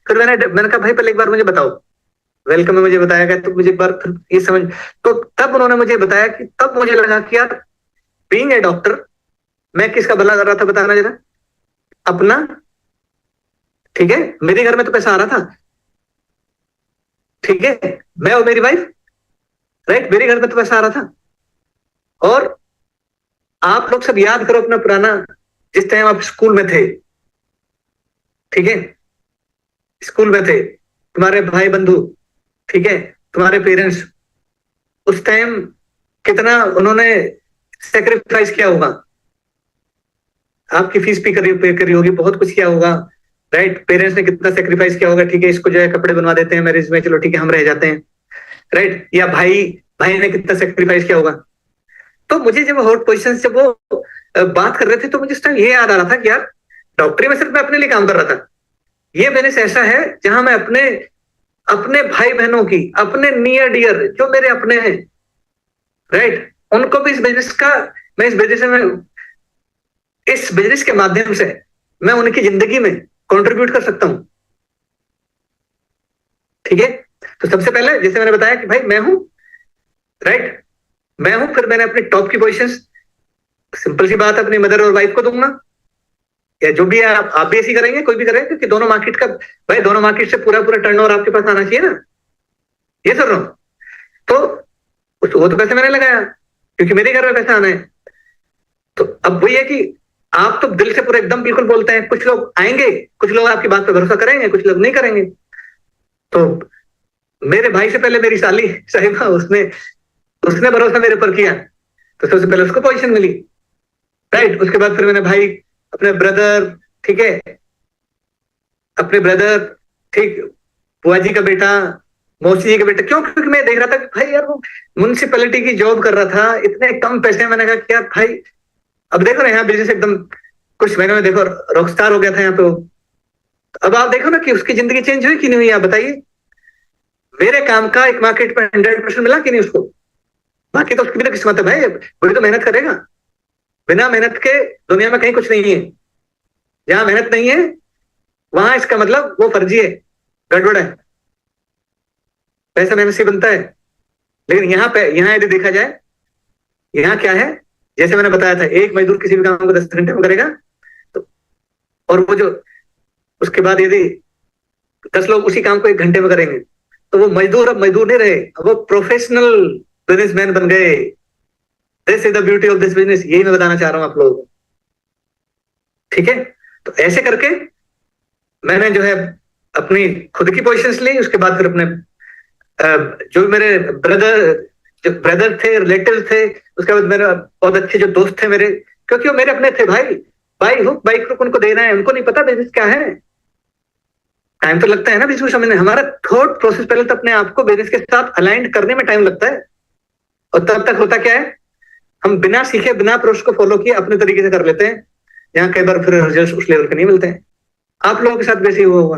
फिर मैंने कहा भाई पहले एक बार मुझे बताओ। वेलकम में मुझे बताया गया, तो मुझे एक बार फिर ये समझ, तो तब उन्होंने मुझे बताया कि तब मुझे लगा कि यार बीइंग ए डॉक्टर, मैं किसका भला कर रहा था बताना जरा, अपना, ठीक है, मेरे घर में तो पैसा आ रहा था, ठीक है, मैं और मेरी वाइफ, राइट, मेरे घर में तो पैसा आ रहा था। और आप लोग सब याद करो अपना पुराना, जिस टाइम आप स्कूल में थे, ठीक है, स्कूल में थे, तुम्हारे भाई बंधु, ठीक है, तुम्हारे पेरेंट्स, उस टाइम कितना उन्होंने सेक्रीफाइस किया होगा, आपकी फीस पे करी होगी, बहुत कुछ किया होगा, राइट, पेरेंट्स ने कितना सेक्रीफाइस किया होगा, ठीक है, इसको जो है कपड़े बनवा देते हैं मैरिज में, चलो ठीक है हम रह जाते हैं, राइट, या भाई भाई ने कितना सेक्रीफाइस किया होगा। तो मुझे जब हॉट पोजिशन से वो बात कर रहे थे, तो मुझे उस टाइम ये याद आ रहा था कि यार डॉक्टरी में सिर्फ मैं अपने लिए काम कर रहा था, ये बिजनेस ऐसा है जहां मैं अपने अपने भाई बहनों की, अपने नियर डियर जो मेरे अपने हैं, राइट, उनको भी इस बिजनेस का, मैं इस बिजनेस के माध्यम से मैं उनकी जिंदगी में कंट्रीब्यूट कर सकता हूं, ठीक है। तो सबसे पहले जैसे मैंने बताया कि भाई मैं हूं, राइट, मैं हूं, फिर मैंने अपनी टॉप की पोजीशंस, सिंपल सी बात है, अपनी मदर और वाइफ को दूंगा, या जो भी है आप भी ऐसी करेंगे, कोई भी करें, क्योंकि दोनों मार्केट का, भाई दोनों मार्केट से पूरा पूरा टर्नओवर आपके पास आना चाहिए ना, ये कर रहा हूं। तो वो तो पैसे मैंने लगाया, क्योंकि मेरे घर में पैसा आना है। तो अब वही है कि आप तो दिल से पूरा एकदम बिल्कुल बोलते हैं, कुछ लोग आएंगे, कुछ लोग आपकी बात पर भरोसा करेंगे, कुछ लोग नहीं करेंगे। तो मेरे भाई से पहले मेरी साली साहिबा, उसने उसने भरोसा मेरे पर किया, तो सबसे पहले उसको पोजीशन मिली, राइट। उसके बाद फिर मैंने भाई, अपने ब्रदर, ठीक है, अपने ब्रदर, ठीक, बुआ जी का बेटा, मौसी जी का बेटा, क्यों, क्योंकि मैं देख रहा था कि भाई यार वो म्युनिसिपैलिटी की जॉब कर रहा था, इतने कम पैसे, मैंने कहा कि यार भाई, अब देखो ना यहाँ बिजनेस एकदम कुछ महीनों में देखो रॉकस्टार हो गया था यहाँ पे वो। अब आप देखो ना कि उसकी जिंदगी चेंज हुई कि नहीं हुई, आप बताइए। मेरे काम का एक मार्केट पर 100% मिला कि नहीं उसको। बाकी तो उसकी भी तो किस्मत है भाई, वही तो मेहनत करेगा। बिना मेहनत के दुनिया में कहीं कुछ नहीं है। जहां मेहनत नहीं है वहां इसका मतलब वो फर्जी है, गड़बड़ है, पैसा मेहनत से बनता है। लेकिन यहाँ पे, यहाँ यदि देखा जाए, यहाँ क्या है, जैसे मैंने बताया था, एक मजदूर किसी भी काम को 10 घंटे में करेगा, तो और वो जो उसके बाद यदि 10 लोग उसी काम को 1 घंटे में करेंगे, तो वो मजदूर अब मजदूर नहीं रहे, वो प्रोफेशनल बिजनेसमैन बन गए। This is the beauty of this business, यही मैं बताना चाह रहा हूं आप लोगों को, ठीक है। तो ऐसे करके मैंने जो है अपनी खुद की पोजीशंस ली, उसके बाद फिर अपने जो मेरे ब्रदर थे, रिलेटिव थे, उसके बाद मेरे बहुत अच्छे जो दोस्त थे मेरे, क्योंकि वो मेरे अपने थे भाई, बाई हुक बाई क्रुक उनको देना है, उनको नहीं पता बिजनेस क्या है। टाइम तो लगता है ना बिजनेस समझने, हमारा थॉट प्रोसेस पहले तो अपने आप को बिजनेस के साथ अलाइंड करने में टाइम लगता है। और तब तक होता क्या है, हम बिना सीखे, बिना प्रोसेस को फॉलो किए अपने तरीके से कर लेते हैं, जहां कई बार फिर रिजल्ट उस लेवल के नहीं मिलते हैं। आप लोगों के साथ वैसे ही हुआ होगा।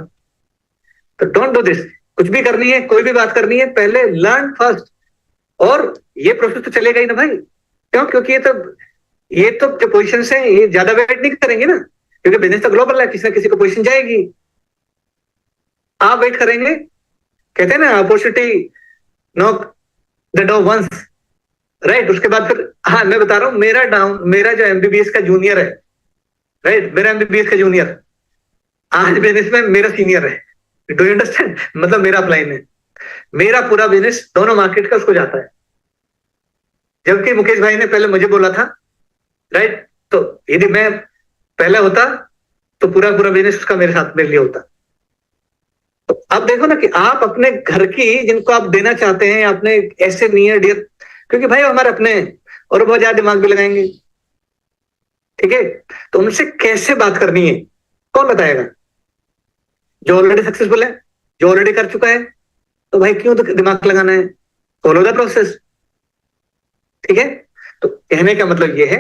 तो डोंट डू दिस। कुछ भी करनी है, कोई भी बात करनी है, पहले लर्न फर्स्ट। और ये प्रोसेस तो चलेगा ही ना भाई, क्यों, क्योंकि ये तो जो पोजीशन है ये ज्यादा वेट नहीं करेंगे ना, क्योंकि बिजनेस तो ग्लोबल है, किसी ना किसी को पोजीशन जाएगी। आप वेट करेंगे, कहते हैं ना opportunity knock the door once, right. उसके बाद फिर, हाँ मैं बता रहा हूँ, मेरा जो एमबीबीएस का जूनियर है, राइट, मेरा एमबीबीएस का जूनियर आज बिजनेस में मेरा सीनियर है। डू यू अंडरस्टैंड, मतलब मेरा अपलाइन है, मेरा पूरा बिजनेस दोनों मार्केट का उसको जाता है। जबकि मुकेश भाई ने पहले मुझे बोला था, राइट, तो यदि मैं पहले होता तो पूरा पूरा बिजनेस उसका मेरे साथ मेरे लिए होता। तो आप देखो ना कि आप अपने घर की, जिनको आप देना चाहते हैं, अपने ऐसे नियर डियर, क्योंकि भाई हमारे अपने हैं और बहुत ज्यादा दिमाग भी लगाएंगे, ठीक है। तो उनसे कैसे बात करनी है कौन बताएगा, जो ऑलरेडी सक्सेसफुल है। जो ऑलरेडी कर चुका है तो भाई क्यों दिमाग लगाना है, फॉलो द प्रोसेस। ठीक है, तो कहने का मतलब ये है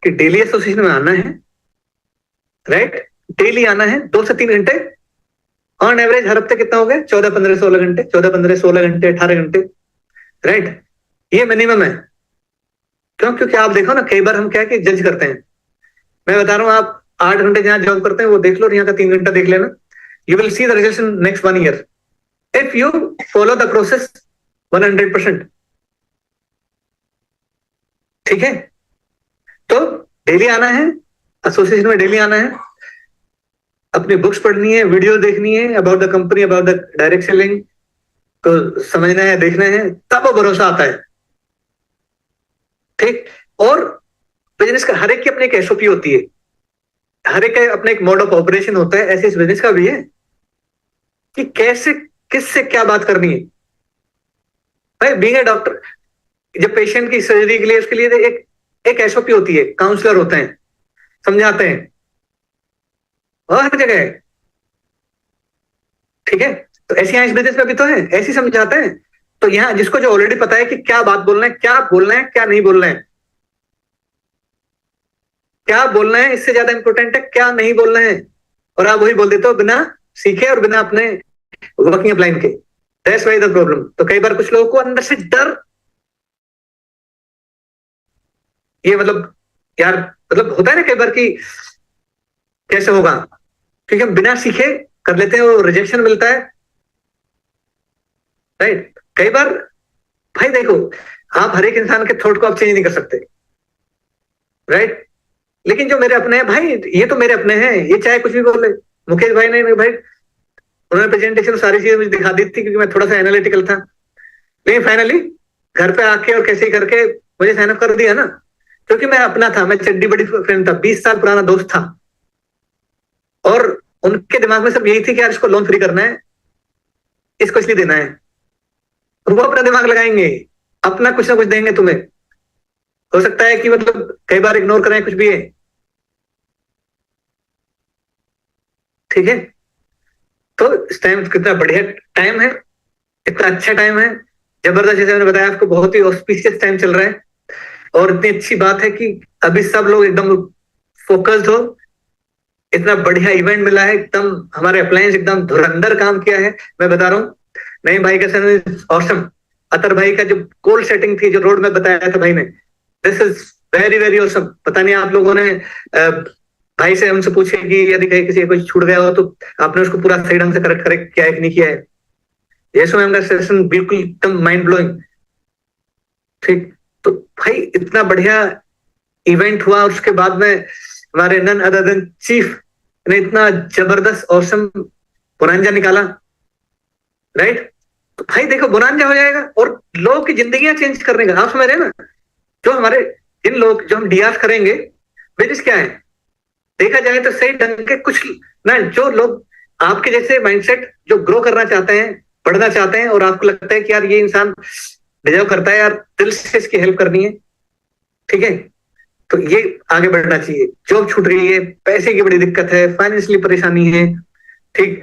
कि डेली एसोसिएशन में आना है, राइट, डेली आना है 2 से 3 घंटे, ऑन एवरेज हर हफ्ते कितना हो गया, 14, 15, 16 घंटे, 14, 15, 16 घंटे, 18 घंटे, राइट, ये मिनिमम है। क्यों? क्योंकि आप देखो ना, कई बार हम क्या है कि जज करते हैं। मैं बता रहा हूं, आप 8 घंटे जहां जॉब करते हैं वो देख लो, यहाँ का 3 घंटा देख लेना, you will see the result in next 1 year if you follow the process 100%। ठीक है, तो डेली आना है, एसोसिएशन में डेली आना है, अपनी बुक्स पढ़नी है, वीडियो देखनी है about the company, about the direct selling को समझना है, देखना है, तब वो भरोसा आता है। ठीक, और बिजनेस का हर एक की अपनी एक एसओपी होती है, हर एक का अपना एक मोड ऑफ ऑपरेशन होता है, ऐसे इस बिजनेस का भी है कि कैसे किससे क्या बात करनी है। भाई बीइंग ए डॉक्टर, जब पेशेंट की सर्जरी के लिए उसके लिए एक एसओपी होती है, काउंसलर होते हैं, समझाते हैं, और हर जगह है। ठीक है, तो ऐसे यहाँ इस बिजनेस में भी तो है, ऐसे ही समझाते हैं। तो यहाँ जिसको जो ऑलरेडी पता है कि क्या बात बोलना है, क्या बोलना है, क्या नहीं बोलना है, क्या बोलना है इससे ज्यादा इंपॉर्टेंट है क्या नहीं बोलना है, और आप वही बोल देते हो बिना सीखे और बिना अपने वर्किंग अपलाइन के। That's why the problem. तो कई बार कुछ लोगों को अंदर से डर, ये मतलब यार, मतलब होता है ना कई बार कि कैसे होगा, क्योंकि हम बिना सीखे कर लेते हैं, वो रिजेक्शन मिलता है, राइट। कई बार भाई देखो, आप हर एक इंसान के थॉट को आप चेंज नहीं कर सकते, राइट, लेकिन जो मेरे अपने हैं भाई, ये तो मेरे अपने हैं, ये चाहे कुछ भी बोले। मुकेश भाई ने भाई, उन्होंने प्रेजेंटेशन सारी चीजें मुझे दिखा दी थी क्योंकि मैं थोड़ा सा एनालिटिकल था, लेकिन फाइनली घर पे आके और कैसे करके मुझे साइन अप कर दिया ना, क्योंकि मैं अपना था, मैं चड्डी बड़ी फ्रेंड था, 20 साल पुराना दोस्त था, और उनके दिमाग में सब यही थी कि यार इसको लोन फ्री करना है, इसको इसलिए देना है, और वो अपना दिमाग लगाएंगे, अपना कुछ ना कुछ देंगे तुम्हें। हो सकता है कि मतलब कई बार इग्नोर करें, कुछ भी है, ठीक है। तो इस टाइम कितना बढ़िया टाइम है, इतना अच्छा टाइम है, जबरदस्त, जैसे मैंने बताया आपको, बहुत ही ऑस्पिशियस टाइम चल रहा है। और इतनी अच्छी बात है कि अभी सब लोग एकदम फोकस्ड हो, इतना बढ़िया इवेंट मिला है, एकदम हमारे अप्लायंस एकदम धुरंधर काम किया है। मैं बता रहा हूँ, नईम भाई का ऑसम, अतर भाई का जो गोल सेटिंग थी, जो रोड मैप बताया था भाई ने, this is very very awesome. पता नहीं आप लोगों ने भाई से हमसे पूछे कि यदि कहीं किसी कुछ छूट गया हो तो आपने उसको पूरा सही ढंग से करेक्ट किया है कि नहीं किया है। यशो मैम का सेशन बिल्कुल एकदम माइंड ब्लोइंग। ठीक, तो भाई इतना बढ़िया इवेंट हुआ, उसके बाद में हमारे नन अदर देन चीफ ने इतना जबरदस्त ऑसम बोनांजा निकाला, राइट। तो भाई देखो, बोनांजा हो जाएगा और लोगों की जिंदगियां चेंज करने का, आप समझ रहे हैं ना। जो हमारे इन लोग जो हम डीआर करेंगे, बिजनेस क्या है देखा जाए तो सही ढंग के कुछ ना, जो लोग आपके जैसे माइंडसेट जो ग्रो करना चाहते हैं, बढ़ना चाहते हैं, और आपको लगता है कि यार ये इंसान डिजर्व करता है, यार दिल से इसकी हेल्प करनी है, ठीक है, तो ये आगे बढ़ना चाहिए। जॉब छूट रही है, पैसे की बड़ी दिक्कत है, फाइनेंशियली परेशानी है, ठीक,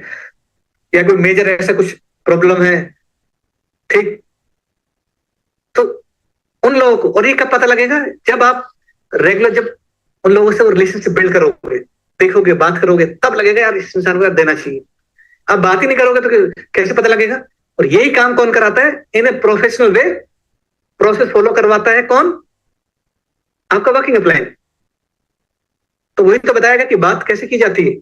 या कोई मेजर ऐसा कुछ प्रॉब्लम है, ठीक, तो उन लोगों को, और ये कब पता लगेगा, जब आप रेगुलर, जब उन लोगों से रिलेशनशिप बिल्ड करोगे, देखोगे, बात करोगे, तब लगेगा यार इस इंसान को यार देना चाहिए। आप बात ही नहीं करोगे तो कैसे पता लगेगा। और यही काम कौन कराता है, in a professional way, process follow करवाता है कौन, आपका वर्किंग अपलाइन। तो वही तो बताएगा कि बात कैसे की जाती है।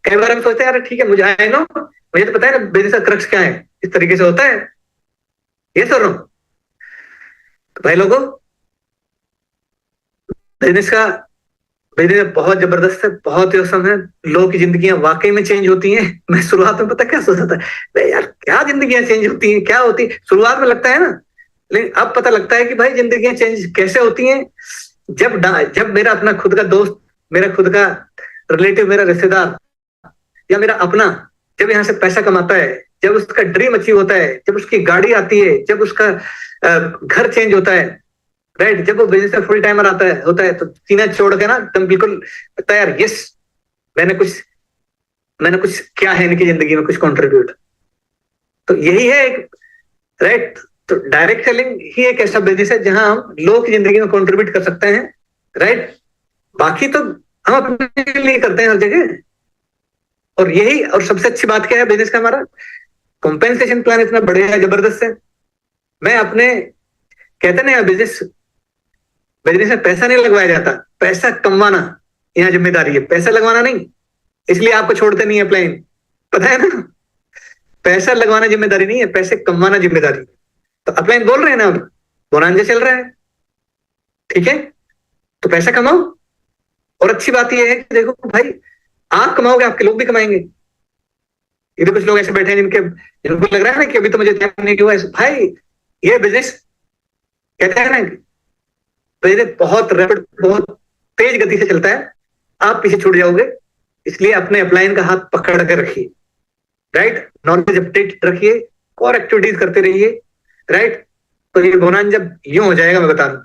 कई बार हम सोचते हैं यार ठीक है, मुझे आए नो, मुझे तो पता है ना बिजनेस का क्रक्स क्या है, इस तरीके से होता है, ये सुन रहा हूं। तो भाई लोगों, बिजनेस का, बिजनेस बहुत जबरदस्त है, बहुत ही औसम है, लोगों की जिंदगियां वाकई में चेंज होती हैं। मैं शुरुआत में पता क्या सोचता था, यार क्या जिंदगियां चेंज होती हैं, क्या होती, शुरुआत में लगता है ना, लेकिन अब पता लगता है कि भाई जिंदगियां चेंज कैसे होती हैं। जब मेरा अपना खुद का दोस्त, मेरा खुद का रिलेटिव, मेरा रिश्तेदार या मेरा अपना, जब यहाँ से पैसा कमाता है, जब उसका ड्रीम अचीव होता है, जब उसकी गाड़ी आती है, जब उसका घर चेंज होता है, राइट, जब वो बिजनेस में फुल टाइमर आता है होता है, तो सीना छोड़ के ना एकदम बिल्कुल लगता है यार यस, मैंने कुछ मैंने कुछ क्या है इनकी जिंदगी में, कुछ कंट्रीब्यूट। तो यही है एक, राइट। तो डायरेक्ट सेलिंग ही एक ऐसा बिजनेस है जहां हम लोगों की जिंदगी में कंट्रीब्यूट कर सकते हैं, राइट। बाकी तो हम अपने लिए करते हैं हर जगह। और यही, और सबसे अच्छी बात क्या है बिजनेस का, हमारा कॉम्पेंसेशन प्लान इतना बढ़िया है, जबरदस्त है। मैं अपने, कहते ना बिजनेस, बिजनेस में पैसा नहीं लगवाया जाता, पैसा कमाना यहाँ जिम्मेदारी है, पैसा लगवाना नहीं। इसलिए आपको छोड़ते नहीं है अपलाइन, पता है ना। पैसा लगवाना जिम्मेदारी नहीं है, पैसे कमाना जिम्मेदारी। तो अपलाइन बोल रहे हैं ना, अब बोनांजा चल रहा है, ठीक है, तो पैसा कमाओ। और अच्छी बात यह है कि देखो भाई, आप कमाओगे, आपके लोग भी कमाएंगे। इधर कुछ लोग ऐसे बैठे हैं जिनके, जिनको लग रहा है ना कि अभी तो मुझे टाइम नहीं हुआ, भाई ये बिजनेस, कहते हैं ना, बिजनेस बहुत रैपिड, बहुत तेज गति से चलता है, आप पीछे छूट जाओगे। इसलिए अपने अपलाइन का हाथ पकड़ कर रखिए, राइट। नॉलेज अपडेट रखिए और एक्टिविटीज करते रहिए, राइट। तो ये बोनांजा जब यूं हो जाएगा, मैं बता दूं,